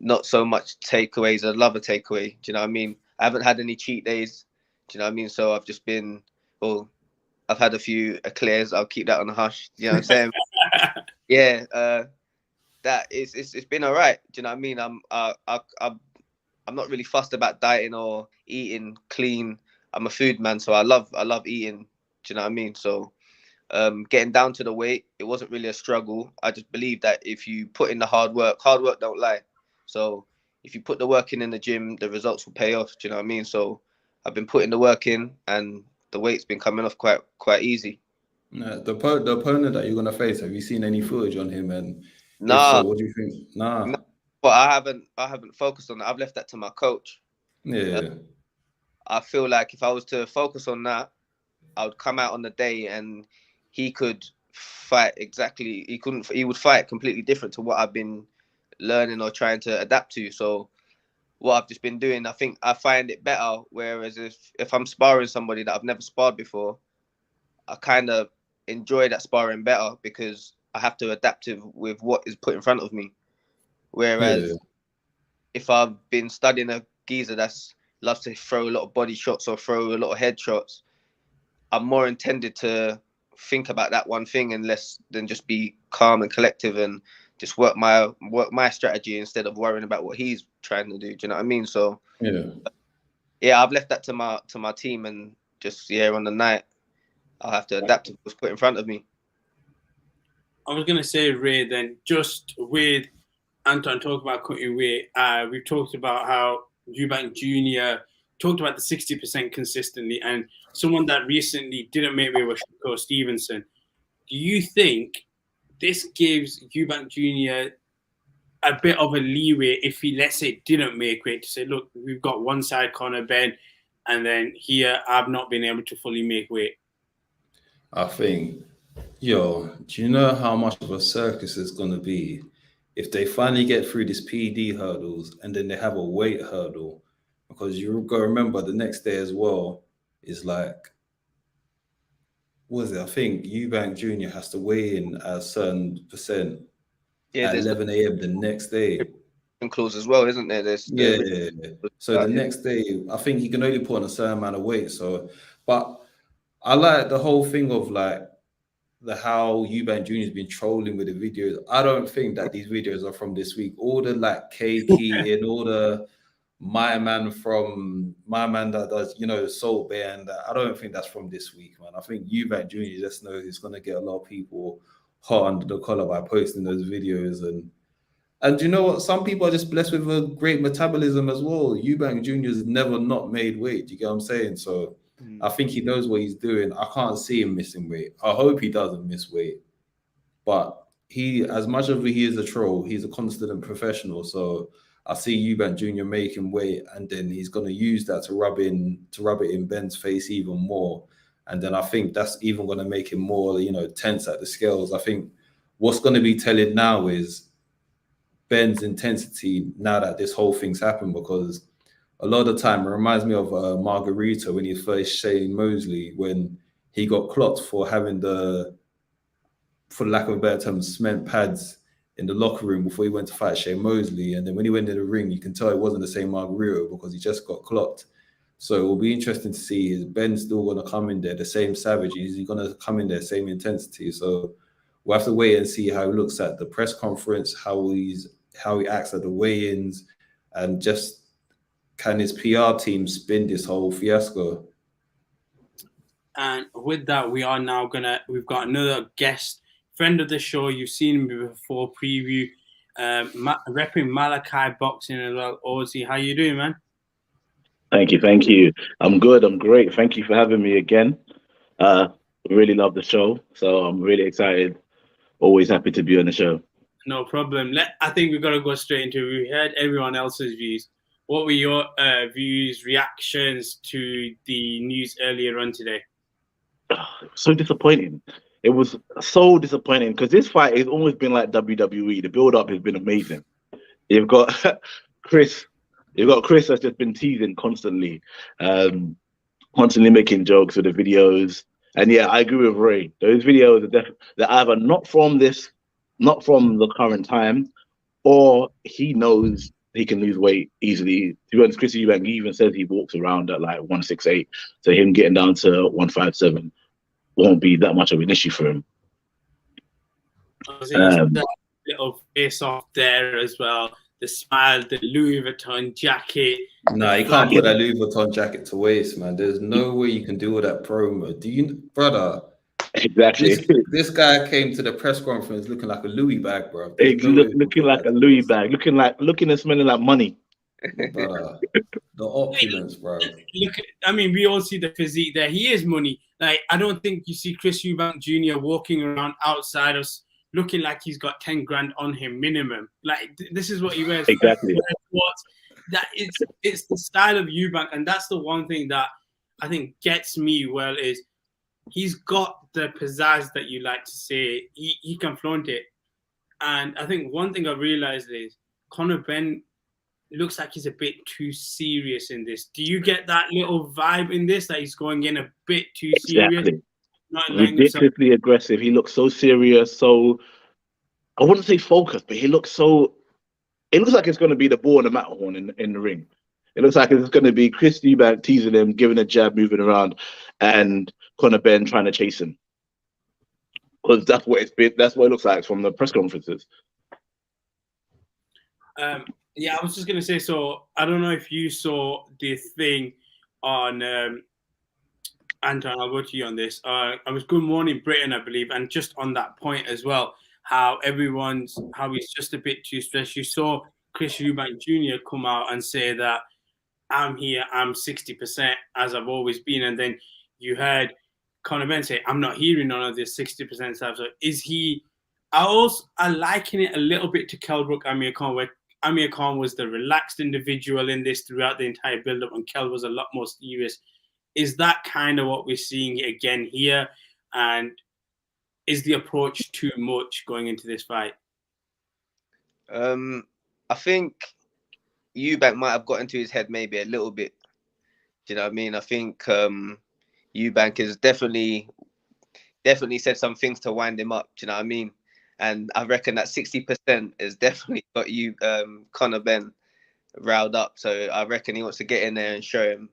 not so much takeaways. I love a takeaway. Do you know what I mean? I haven't had any cheat days. Do you know what I mean? So I've just been, I've had a few eclairs. I'll keep that on the hush. You know what I'm saying? Yeah, it's been all right. Do you know what I mean? I'm not really fussed about dieting or eating clean. I'm a food man, so I love eating. Do you know what I mean? So getting down to the weight, it wasn't really a struggle. I just believe that if you put in the hard work don't lie. So if you put the work in the gym, the results will pay off. Do you know what I mean? So I've been putting the work in, and the weight's been coming off quite easy. The opponent that you're gonna face, have you seen any footage on him? And Nah. so, what do you think? Nah. But I haven't focused on that. I've left that to my coach. Yeah. I feel like if I was to focus on that, I would come out on the day and he could fight exactly. He would fight completely different to what I've been learning or trying to adapt to. So what I've just been doing, I think I find it better. Whereas if I'm sparring somebody that I've never sparred before, I kind of enjoy that sparring better because I have to adapt with what is put in front of me. Whereas if I've been studying a geezer that's loves to throw a lot of body shots or throw a lot of head shots, I'm more intended to think about that one thing and less than just be calm and collective and just work my strategy instead of worrying about what he's trying to do. Do you know what I mean? So yeah, I've left that to my team, and just on the night I'll have to adapt to what's put in front of me. I was gonna say, Ray, then just with Anton talk about cutting weight, we've talked about how Eubank JR talked about the 60% consistently, and someone that recently didn't make weight was Shakur Stevenson. Do you think this gives Eubank JR a bit of a leeway if he, let's say, didn't make weight, to say, look, we've got one side Conor Benn, and then here I've not been able to fully make weight? I think, do you know how much of a circus it's going to be if they finally get through this PD hurdles and then they have a weight hurdle? Because you've got to remember the next day as well is like, what is it? I think Eubank JR has to weigh in at a certain percent at 11 a.m. the next day. Clause as well, isn't there? So the next day, I think he can only put on a certain amount of weight. So, but I like the whole thing of like how Eubank Jr. has been trolling with the videos. I don't think that these videos are from this week. All the like Key and all the my man that does, you know, Salt Bear, and I don't think that's from this week, man. I think Eubank Jr. just knows he's gonna get a lot of people hot under the collar by posting those videos. And you know what? Some people are just blessed with a great metabolism as well. Eubank Jr. has never not made weight. Do you get what I'm saying? So I think he knows what he's doing. I can't see him missing weight. I hope he doesn't miss weight. But he, as much as he is a troll, he's a constant professional. So I see Eubank Jr. making weight, and then he's going to use that to rub it in Ben's face even more. And then I think that's even going to make him more, you know, tense at the scales. I think what's going to be telling now is Ben's intensity now that this whole thing's happened, because a lot of the time it reminds me of Margarito when he faced Shane Mosley, when he got clocked for having for lack of a better term, cement pads in the locker room before he went to fight Shane Mosley. And then when he went in the ring, you can tell it wasn't the same Margarito because he just got clocked. So it will be interesting to see, is Ben still going to come in there the same savage? Is he going to come in there same intensity? So we'll have to wait and see how he looks at the press conference, how he acts at the weigh-ins, and just can his PR team spin this whole fiasco? And with that, we've got another guest, friend of the show. You've seen him before, preview, repping Malachi Boxing as well. Ozzy, how you doing, man? Thank you. I'm good. I'm great. Thank you for having me again. Really love the show, so I'm really excited. Always happy to be on the show. No problem. I think we've got to go straight into it. We heard everyone else's views. What were your views, reactions to the news earlier on today? So disappointing. It was so disappointing because this fight has almost been like WWE. The build-up has been amazing. You've got Chris that's just been teasing constantly, constantly making jokes with the videos. And yeah, I agree with Ray. Those videos they're either not from the current time, or he knows he can lose weight easily. To be honest, Chris Eubank, he even says he walks around at like 168. So him getting down to 157 won't be that much of an issue for him. That little face off there as well. The smile, the Louis Vuitton jacket. No, you can't put that Louis Vuitton jacket to waste, man. There's no way you can do all that promo. Do you, brother? Exactly. This guy came to the press conference looking like a Louis bag, bro. Looking like a Louis bag, looking and smelling like money. Brother, the opulence, bro. We all see the physique there. He is money. Like, I don't think you see Chris Eubank Jr. walking around outside us looking like he's got 10 grand on him minimum. Like, this is what he wears. Exactly. That it's the style of Eubank, and that's the one thing that I think gets me well is he's got the pizzazz that you like to say. He can flaunt it. And I think one thing I realized is Conor Benn looks like he's a bit too serious in this. Do you get that little vibe in this, that he's going in a bit too serious? Exactly. Ridiculously aggressive. He looks so serious, so I wouldn't say focused, but it looks like it's going to be the ball on the Matterhorn in the ring. It looks like it's going to be Chris Eubank teasing him, giving a jab, moving around, and Conor Benn trying to chase him. Because that's what it's been. That's what it looks like from the press conferences. Yeah, I was just gonna say. So I don't know if you saw the thing on Anton. I'll go to you on this. I was Good Morning Britain, I believe, and just on that point as well, how he's just a bit too stressed. You saw Chris Eubank Jr. come out and say that I'm here, I'm 60% as I've always been, and then you heard Conor Benn say, I'm not hearing none of this 60% stuff. So is he? I liken it a little bit to Kelbrook Amir Khan, where Amir Khan was the relaxed individual in this throughout the entire build-up, and Kel was a lot more serious. Is that kind of what we're seeing again here? And is the approach too much going into this fight? I think Eubank might have got into his head maybe a little bit. Do you know what I mean? I think Eubank has definitely said some things to wind him up. Do you know what I mean? And I reckon that 60% has definitely got Conor Benn riled up. So I reckon he wants to get in there and show him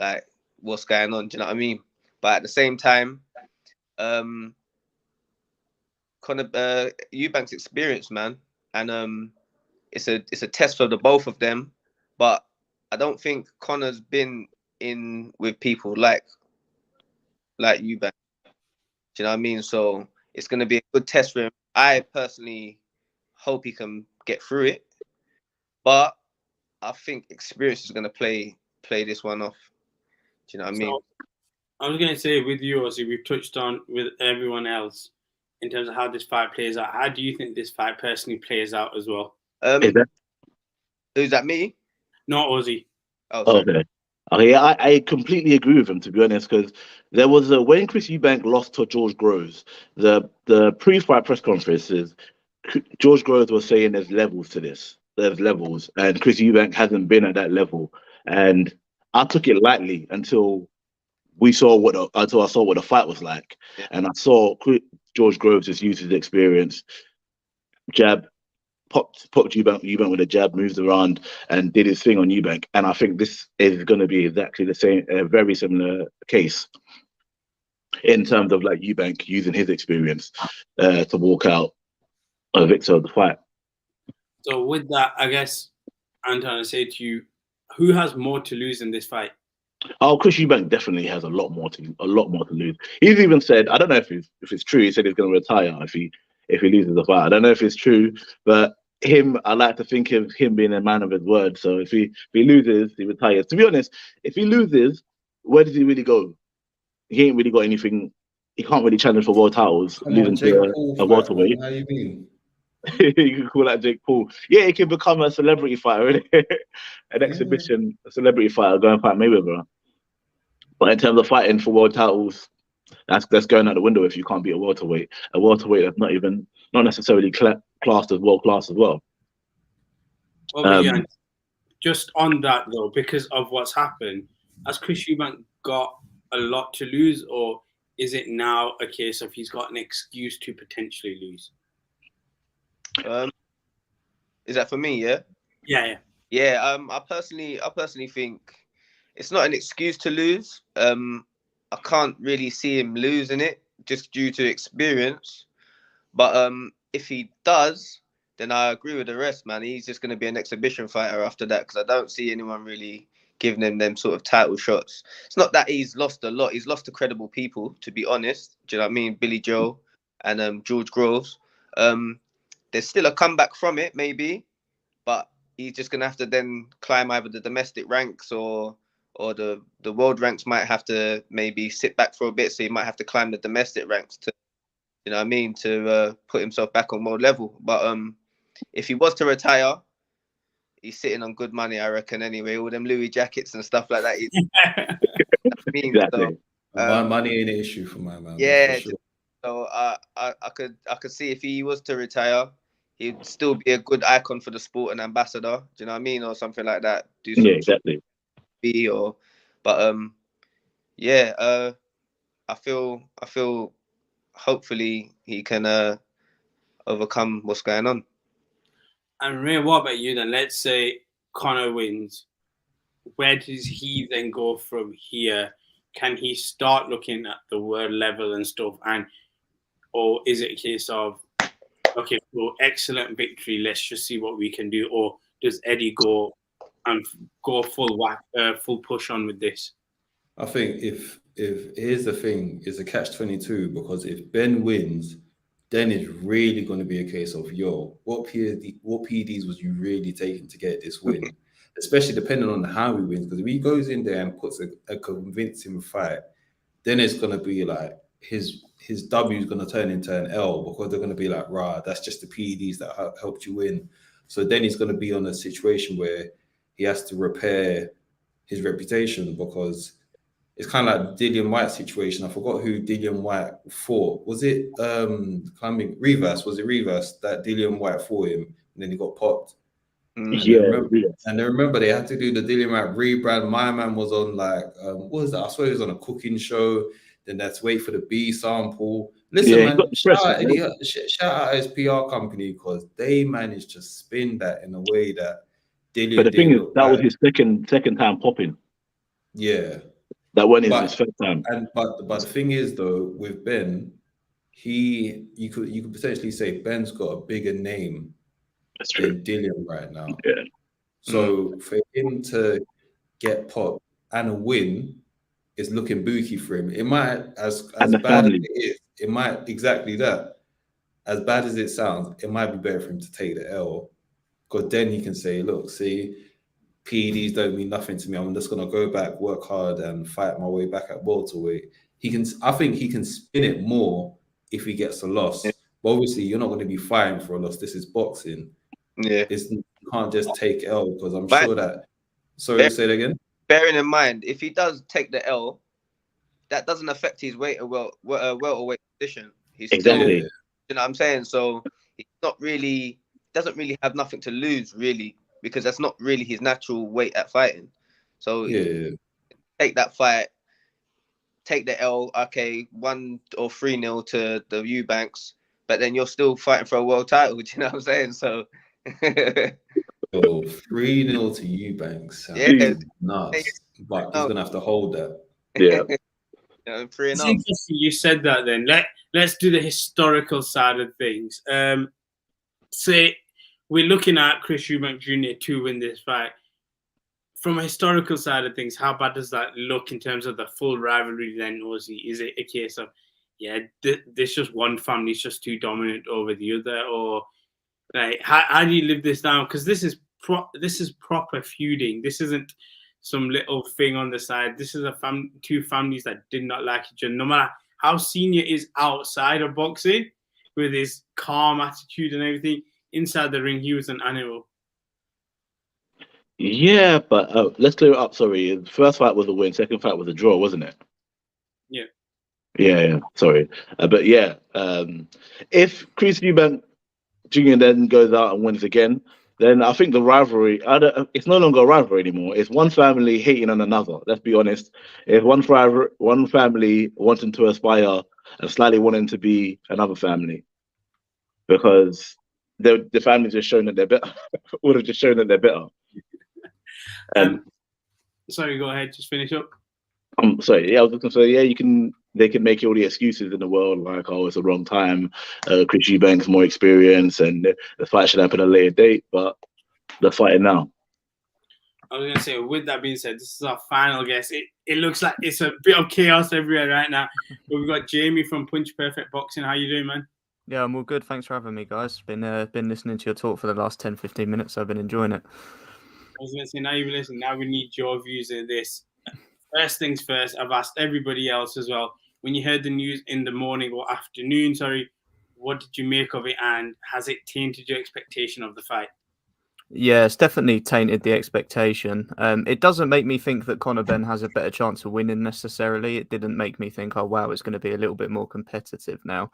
like what's going on. Do you know what I mean? But at the same time, Eubanks' experience, man, and it's a test for the both of them. But I don't think Conor's been in with people like Eubanks. Do you know what I mean? So it's going to be a good test for him. I personally hope he can get through it, but I think experience is going to play this one off. Do you know what I mean? I was going to say with you, Ozzy, we've touched on with everyone else in terms of how this fight plays out. How do you think this fight personally plays out as well? Who's that, me? Not Ozzy. Oh, sorry. Okay, I completely agree with him, to be honest, because there was when Chris Eubank lost to George Groves, the pre-fight press conferences, George Groves was saying there's levels to this. There's levels, and Chris Eubank hasn't been at that level. And I took it lightly until I saw what the fight was like, and I saw George Groves just use his experience, jab, popped Eubank with a jab, moved around and did his thing on Eubank. And I think this is going to be exactly the same, a very similar case in terms of like Eubank using his experience to walk out a victor of the fight. So with that, I guess I'm trying to say to you, who has more to lose in this fight? Oh, Chris Eubank definitely has a lot more to lose. He's even said, I don't know if it's true. He said he's going to retire if he loses the fight. I don't know if it's true, but I like to think of him being a man of his word. So if he loses, he retires. To be honest, if he loses, where does he really go? He ain't really got anything. He can't really challenge for world titles. Losing to a welterweight. How you mean? You can call that Jake Paul. Yeah, he can become a celebrity fighter, an exhibition, a celebrity fighter, go and fight Mayweather. But in terms of fighting for world titles, that's going out the window if you can't beat a welterweight. A welterweight that's not necessarily classed as world class as well. Well, yeah, just on that though, because of what's happened, has Chris Eubank got a lot to lose, or is it now a case of he's got an excuse to potentially lose? Is that for me? Yeah. Yeah. I personally think it's not an excuse to lose. I can't really see him losing it just due to experience. But if he does, then I agree with the rest, man. He's just going to be an exhibition fighter after that, because I don't see anyone really giving him them sort of title shots. It's not that he's lost a lot. He's lost to credible people, to be honest. Do you know what I mean? Billy Joe and George Groves. There's still a comeback from it, maybe, but he's just going to have to then climb either the domestic ranks or the world ranks. Might have to maybe sit back for a bit, so he might have to climb the domestic ranks to, you know what I mean, to put himself back on world level. But if he was to retire, he's sitting on good money, I reckon, anyway. All them Louis jackets and stuff like that. Exactly. So, money ain't an issue for my man. Yeah. Sure. So I could see if he was to retire, he'd still be a good icon for the sport and ambassador. Do you know what I mean, or something like that? Yeah, exactly. I feel hopefully he can overcome what's going on. And Ray, what about you then? Let's say Conor wins. Where does he then go from here? Can he start looking at the world level and stuff? Or is it a case of, okay, well, excellent victory, let's just see what we can do? Or does Eddie go full push on with this? I think if here's the thing, it's a catch-22, because if Ben wins, then it's really going to be a case of, what PEDs was you really taking to get this win? Especially depending on how he wins, because if he goes in there and puts a convincing fight, then it's going to be like his W is going to turn into an L, because they're going to be like, that's just the PEDs that helped you win. So then he's going to be on a situation where he has to repair his reputation, because it's kind of like Dillian White's situation. I forgot who Dillian White fought. Was it climbing Rivas? Was it Rivas that Dillian White fought him and then he got popped? And I remember they had to do the Dillian White rebrand. My man was on what was that? I swear he was on a cooking show. Then that's wait for the B sample. Listen, man, shout out his PR company, because they managed to spin that in a way that Dillian. But the thing is, that was his second time popping. Yeah. That one is his first time. But the thing is, though, with Ben, you could potentially say Ben's got a bigger name That's true. than Dillian right now. Yeah. So for him to get popped and a win is looking booky for him. It might, as And the bad as family. it is, it might exactly that. As bad as it sounds, it might be better for him to take the L, because then he can say, "Look, see, PEDs don't mean nothing to me. I'm just gonna go back, work hard, and fight my way back at welterweight." I think he can spin it more if he gets a loss. Yeah. But obviously, you're not going to be fighting for a loss. This is boxing. Yeah. You can't just take L, because I'm But- sure that. Sorry, say it again. Bearing in mind, if he does take the L, that doesn't affect his welterweight position. He's still, Exactly. Yeah. you know what I'm saying? So he's not really, doesn't really have nothing to lose, really, because that's not really his natural weight at fighting. So Yeah. take that fight, take the L, okay, 1 or 3-0 to the Eubanks, but then you're still fighting for a world title. Do you know what I'm saying? So So 3-0 to Eubanks. Yeah. Nuts. But he's gonna have to hold that. Yeah. you know, It's 3-0. interesting you said that. Then let's do the historical side of things. Say we're looking at Chris Eubank Jr. to win this fight. From a historical side of things, how bad does that look in terms of the full rivalry then, Ozzy? Is it a case of, this just one family is just too dominant over the other? Or like, how do you live this down? Because this is proper feuding. This isn't some little thing on the side. This is two families that did not like each other. No matter how Senior is outside of boxing, with his calm attitude and everything, inside the ring, he was an animal. Yeah, but let's clear it up. Sorry, the first fight was a win. Second fight was a draw, wasn't it? Yeah. Yeah. Sorry, but yeah, if Chris Eubank Jr. then goes out and wins again, then I think the rivalry, it's no longer a rivalry anymore. It's one family hating on another. Let's be honest. It's one family wanting to aspire and slightly wanting to be another family, because the family's just shown that they're better. Would have just shown that they're better. Sorry, go ahead. Just finish up. I'm sorry. Yeah, I was just gonna say, yeah, they can make all the excuses in the world, like, oh, it's the wrong time. Chris Eubanks more experience, and the fight should happen at a later date. But they're fighting now. I was gonna say, with that being said, this is our final guess. It looks like it's a bit of chaos everywhere right now. But we've got Jamie from Punch Perfect Boxing. How you doing, man? Yeah, I'm all good. Thanks for having me, guys. Been listening to your talk for the last 10-15 minutes. So I've been enjoying it. I was going to say, now you've listened, now we need your views of this. First things first, I've asked everybody else as well. When you heard the news in the morning or afternoon, what did you make of it, and has it tainted your expectation of the fight? Yeah, it's definitely tainted the expectation. It doesn't make me think that Conor Benn has a better chance of winning necessarily. It didn't make me think, oh, wow, it's going to be a little bit more competitive now.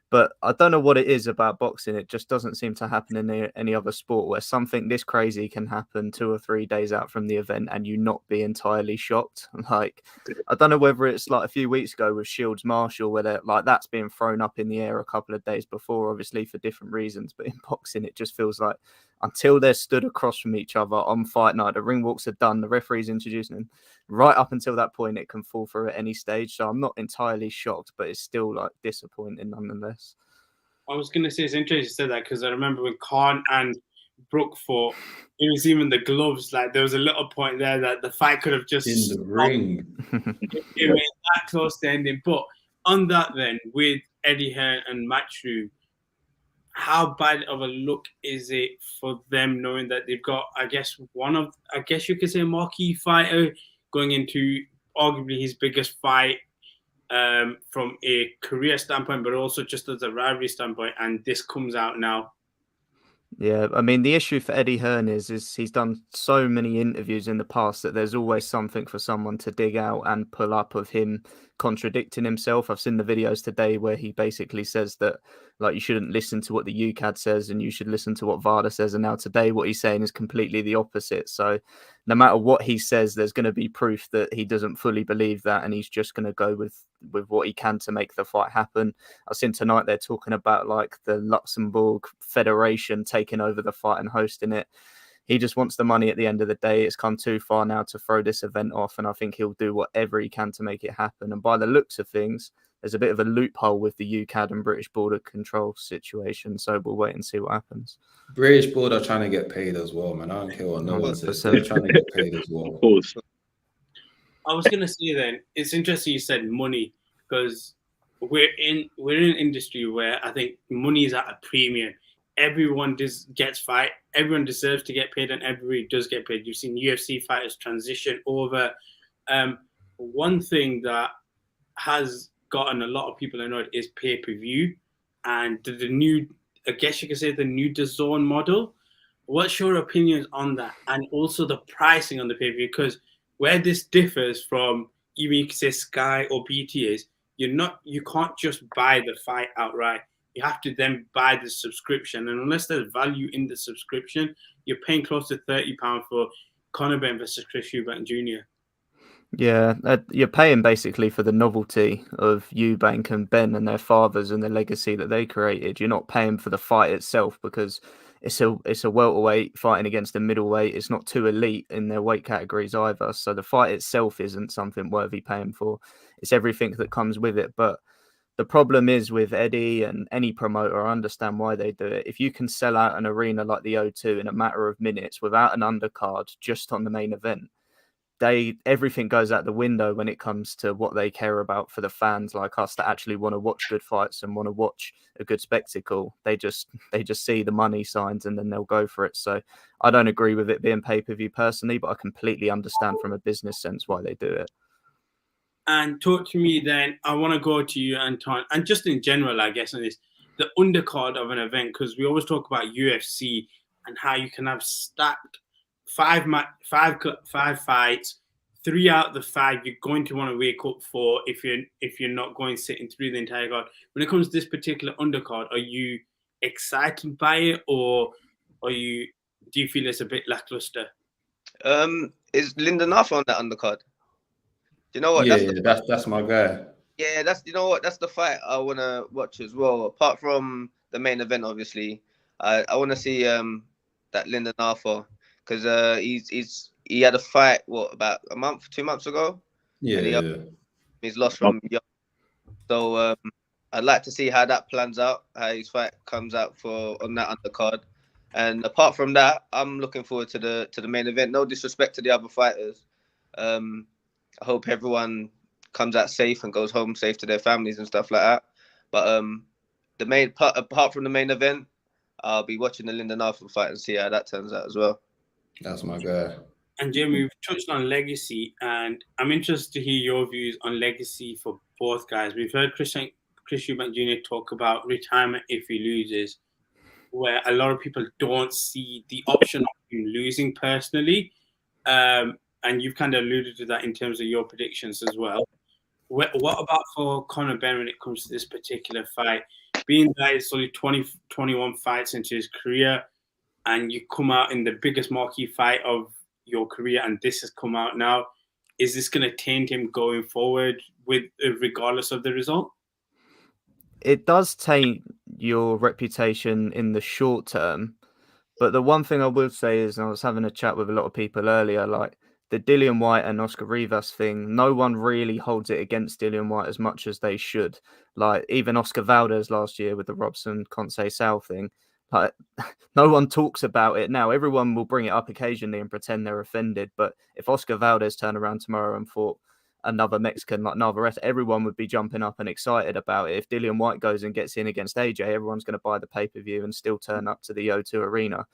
But I don't know what it is about boxing. It just doesn't seem to happen in any other sport, where something this crazy can happen 2 or 3 days out from the event and you not be entirely shocked. Like, I don't know whether it's like a few weeks ago with Shields Marshall, where like that's being thrown up in the air a couple of days before, obviously for different reasons. But in boxing, it just feels like until they're stood across from each other on fight night, the ring walks are done, the referee's introducing them. Right up until that point, it can fall through at any stage. So I'm not entirely shocked, but it's still like disappointing nonetheless. I was going to say, it's interesting you said that, because I remember when Khan and Brook fought, it was even the gloves. Like, there was a little point there that the fight could have just In the ring. It was that close to ending. But on that then, with Eddie Hearn and Matchroom, how bad of a look is it for them, knowing that they've got, I guess you could say, a marquee fighter going into arguably his biggest fight from a career standpoint, but also just as a rivalry standpoint, and this comes out now? Yeah, I mean, the issue for Eddie Hearn is he's done so many interviews in the past that there's always something for someone to dig out and pull up of him contradicting himself. I've seen the videos today where he basically says that, like, you shouldn't listen to what the UCAD says and you should listen to what VADA says. And now today what he's saying is completely the opposite. So no matter what he says, there's going to be proof that he doesn't fully believe that, and he's just going to go with what he can to make the fight happen. I've seen tonight they're talking about like the Luxembourg Federation taking over the fight and hosting it. He just wants the money at the end of the day. It's come too far now to throw this event off, and I think he'll do whatever he can to make it happen. And by the looks of things, there's a bit of a loophole with the UCAD and British Border Control situation. So we'll wait and see what happens. British Board are trying to get paid as well, man. I don't care what no one says. 100%. They're trying to get paid as well. Of course. I was gonna say then, it's interesting you said money, because we're in an industry where I think money is at a premium. Everyone gets fight. Everyone deserves to get paid, and everybody does get paid. You've seen UFC fighters transition over. One thing that has gotten a lot of people annoyed is pay-per-view, and the new, I guess you could say, the new DAZN model. What's your opinions on that, and also the pricing on the pay-per-view? Because where this differs from even you could say Sky or BT is, you can't just buy the fight outright. You have to then buy the subscription, and unless there's value in the subscription, you're paying close to £30 for Conor Benn versus Chris Eubank Jr. Yeah, you're paying basically for the novelty of Eubank and Ben and their fathers and the legacy that they created. You're not paying for the fight itself, because it's a welterweight fighting against a middleweight. It's not too elite in their weight categories either. So the fight itself isn't something worthy paying for. It's everything that comes with it. But the problem is with Eddie and any promoter, I understand why they do it. If you can sell out an arena like the O2 in a matter of minutes without an undercard just on the main event, everything goes out the window when it comes to what they care about for the fans like us that actually want to watch good fights and want to watch a good spectacle. They just see the money signs and then they'll go for it. So I don't agree with it being pay-per-view personally, but I completely understand from a business sense why they do it. And talk to me then, I want to go to you, Anton, and just in general, I guess, on this, the undercard of an event, because we always talk about UFC and how you can have stacked five fights, 3 out of the 5 you're going to want to wake up for if you're not going sitting through the entire card. When it comes to this particular undercard, are you excited by it, or do you feel it's a bit lackluster? Is Lyndon Arthur on that undercard? You know what? Yeah, that's my guy. Yeah, that's the fight I want to watch as well. Apart from the main event, obviously, I want to see that Lyndon Arthur, because he had a fight about 2 months ago. Yeah, he's lost from Young. So I'd like to see how that plans out, how his fight comes out on that undercard. And apart from that, I'm looking forward to the main event. No disrespect to the other fighters. I hope everyone comes out safe and goes home safe to their families and stuff like that. But apart from the main event, I'll be watching the Lyndon Arthur fight and see how that turns out as well. That's my guy. And Jamie, we've touched on legacy, and I'm interested to hear your views on legacy for both guys. We've heard Chris Eubank Jr. talk about retirement if he loses, where a lot of people don't see the option of him losing personally. And you've kind of alluded to that in terms of your predictions as well. What about for Conor Benn when it comes to this particular fight? Being that it's only 21 fights into his career, and you come out in the biggest marquee fight of your career, and this has come out now, is this going to taint him going forward regardless of the result? It does taint your reputation in the short term, but the one thing I will say is, and I was having a chat with a lot of people earlier, like the Dillian Whyte and Oscar Rivas thing, no one really holds it against Dillian Whyte as much as they should. Like even Oscar Valdez last year with the Robson Conceição thing, like no one talks about it now. Everyone will bring it up occasionally and pretend they're offended. But if Oscar Valdez turned around tomorrow and fought another Mexican like Navarrete, everyone would be jumping up and excited about it. If Dillian Whyte goes and gets in against AJ, everyone's going to buy the pay-per-view and still turn up to the O2 arena.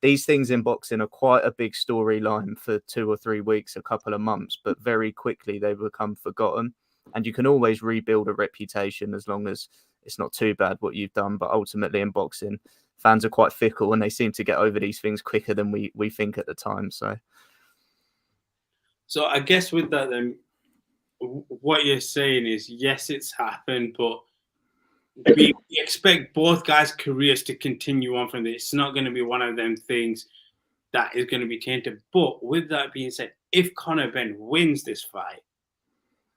These things in boxing are quite a big storyline for 2 or 3 weeks, a couple of months, but very quickly they become forgotten. And you can always rebuild a reputation as long as it's not too bad what you've done. But ultimately in boxing, fans are quite fickle and they seem to get over these things quicker than we think at the time. So I guess with that then, what you're saying is, yes, it's happened, but we expect both guys' careers to continue on from this. It's not going to be one of them things that is going to be tainted. But with that being said, if Conor Benn wins this fight,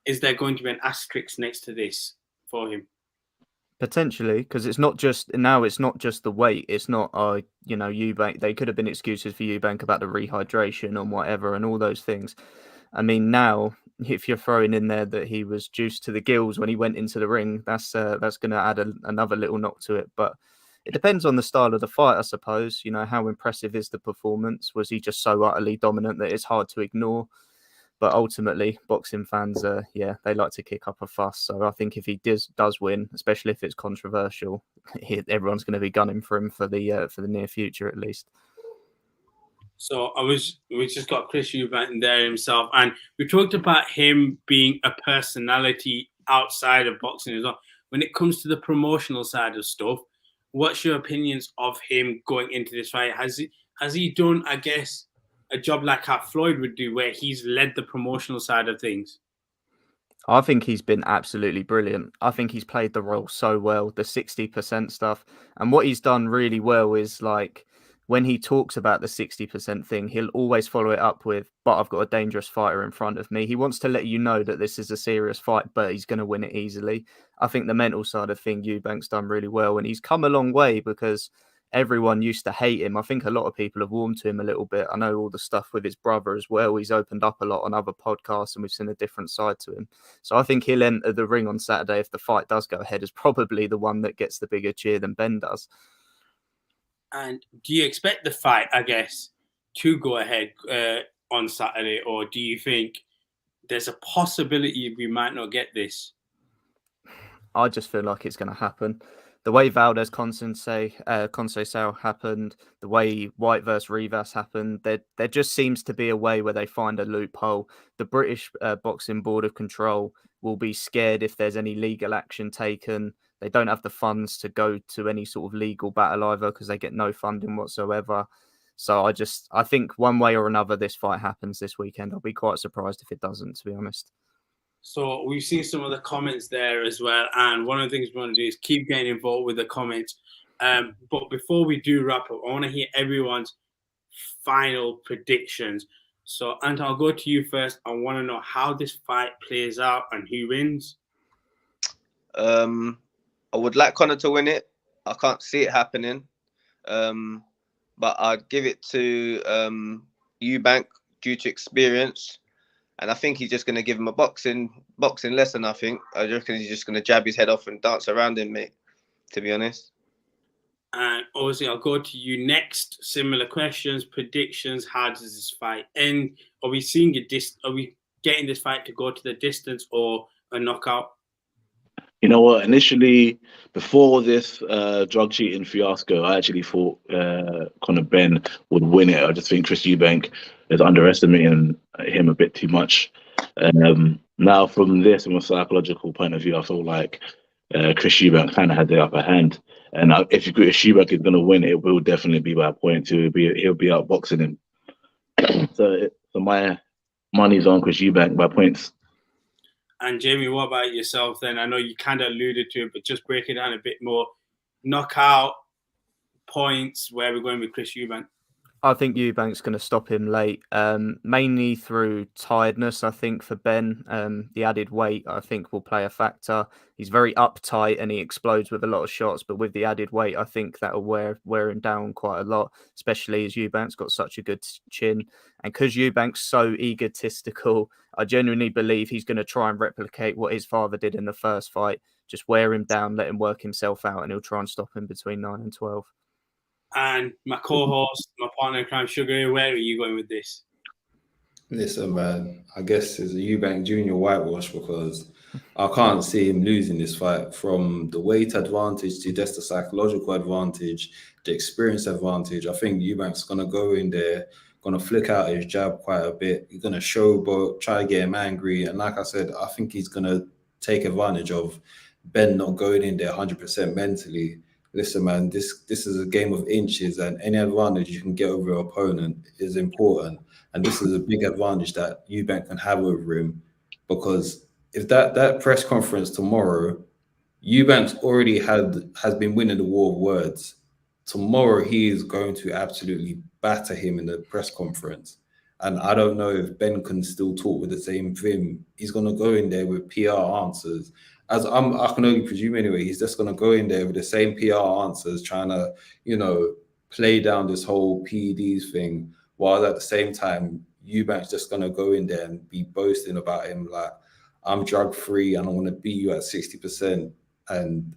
is there going to be an asterisk next to this for him? Potentially, because it's not just the weight. It's not, Eubank. They could have been excuses for Eubank about the rehydration and whatever and all those things. I mean, now if you're throwing in there that he was juiced to the gills when he went into the ring, that's going to add another little knock to it. But it depends on the style of the fight, I suppose. You know, how impressive is the performance? Was he just so utterly dominant that it's hard to ignore? But ultimately, boxing fans, they like to kick up a fuss. So I think if he does win, especially if it's controversial, everyone's going to be gunning for him for the near future at least. So we just got Chris Eubank there himself, and we talked about him being a personality outside of boxing as well. When it comes to the promotional side of stuff, what's your opinions of him going into this fight? Has he done, I guess, a job like how Floyd would do, where he's led the promotional side of things? I think he's been absolutely brilliant. I think he's played the role so well, the 60% stuff. And what he's done really well is, like, when he talks about the 60% thing, he'll always follow it up with, but I've got a dangerous fighter in front of me. He wants to let you know that this is a serious fight, but he's going to win it easily. I think the mental side of thing, Eubank's done really well. And he's come a long way because everyone used to hate him. I think a lot of people have warmed to him a little bit. I know all the stuff with his brother as well. He's opened up a lot on other podcasts and we've seen a different side to him. So I think he'll enter the ring on Saturday, if the fight does go ahead, as probably the one that gets the bigger cheer than Ben does. And do you expect the fight, I guess, to go ahead on Saturday, or do you think there's a possibility we might not get this? I just feel like it's going to happen. The way Valdez Conceição happened, the way White versus Rivas happened, there just seems to be a way where they find a loophole. The British Boxing Board of Control will be scared if there's any legal action taken. They don't have the funds to go to any sort of legal battle either because they get no funding whatsoever. So I think one way or another this fight happens this weekend. I'll be quite surprised if it doesn't, to be honest. So we've seen some of the comments there as well. And one of the things we want to do is keep getting involved with the comments. But before we do wrap up, I want to hear everyone's final predictions. So, Anton, I'll go to you first. I want to know how this fight plays out and who wins. I would like Conor to win it. I can't see it happening. But I'd give it to Eubank due to experience. And I think he's just going to give him a boxing lesson, I think. I reckon he's just going to jab his head off and dance around him, mate, to be honest. And obviously, I'll go to you next. Similar questions, predictions. How does this fight end? Are we seeing Are we getting this fight to go to the distance or a knockout? You know what? Initially, before this drug cheating fiasco, I actually thought Conor Benn would win it. I just think Chris Eubank is underestimating him a bit too much. Now, from this, from a psychological point of view, I feel like Chris Eubank kind of had the upper hand. And if Eubank is going to win, it will definitely be by points. He'll be outboxing him. So my money's on Chris Eubank by points. And Jamie, what about yourself then? I know you kind of alluded to it, but just break it down a bit more. Knockout, points, where we're going with Chris Eubank. I think Eubank's going to stop him late, mainly through tiredness. I think for Ben, the added weight, I think, will play a factor. He's very uptight and he explodes with a lot of shots, but with the added weight, I think that will wear him down quite a lot, especially as Eubank's got such a good chin. And because Eubank's so egotistical, I genuinely believe he's going to try and replicate what his father did in the first fight. Just wear him down, let him work himself out, and he'll try and stop him between 9 and 12. And my co-host, my partner in crime, Sugar, where are you going with this? Listen, man, I guess it's a Eubank Jr. whitewash because I can't see him losing this fight. From the weight advantage to just the psychological advantage, the experience advantage, I think Eubank's going to go in there, going to flick out his jab quite a bit. He's going to showboat, try to get him angry. And like I said, I think he's going to take advantage of Ben not going in there 100% mentally. Listen, man, this is a game of inches, and any advantage you can get over your opponent is important. And this is a big advantage that Eubank can have over him, because if that press conference tomorrow, Eubank's already has been winning the war of words. Tomorrow he is going to absolutely batter him in the press conference. And I don't know if Ben can still talk with the same vim. He's going to go in there with PR answers. I can only presume anyway, he's just going to go in there with the same PR answers, trying to, play down this whole PEDs thing, while at the same time, Eubanks just gonna go in there and be boasting about him like, I'm drug free and I want to beat you at 60%. And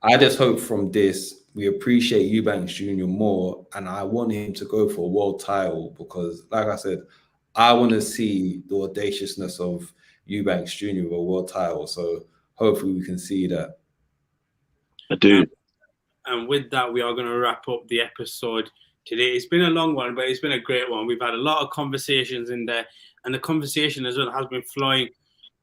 I just hope from this we appreciate Eubanks Jr. more, and I want him to go for a world title because, like I said, I want to see the audaciousness of Eubanks Jr. with a world title. So hopefully we can see that. I do. And with that, we are going to wrap up the episode today. It's been a long one, but it's been a great one. We've had a lot of conversations in there, and the conversation as well has been flowing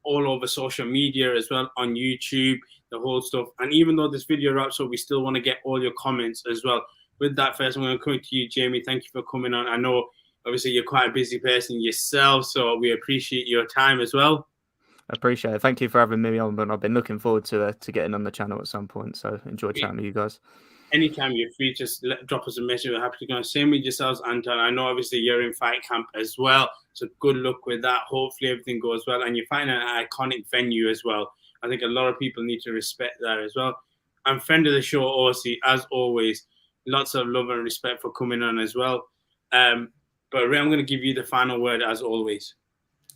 all over social media as well, on YouTube, the whole stuff. And even though this video wraps up, we still want to get all your comments as well. With that, first, I'm going to come to you, Jamie. Thank you for coming on. I know, obviously, you're quite a busy person yourself, so we appreciate your time as well. I appreciate it. Thank you for having me on, but I've been looking forward to getting on the channel at some point, so enjoy chatting with you guys. Anytime you're free, just drop us a message. We're happy to go. Same with yourselves, Anton. I know obviously you're in fight camp as well, so good luck with that. Hopefully everything goes well, and you find an iconic venue as well. I think a lot of people need to respect that as well. And friend of the show, Orsi, as always, lots of love and respect for coming on as well. But Ray, I'm going to give you the final word as always.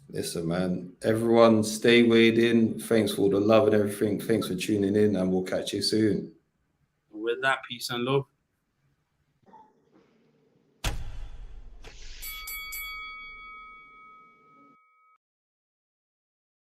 Listen, man, everyone stay weighed in. Thanks for all the love and everything. Thanks for tuning in, and we'll catch you soon. With that, peace and love.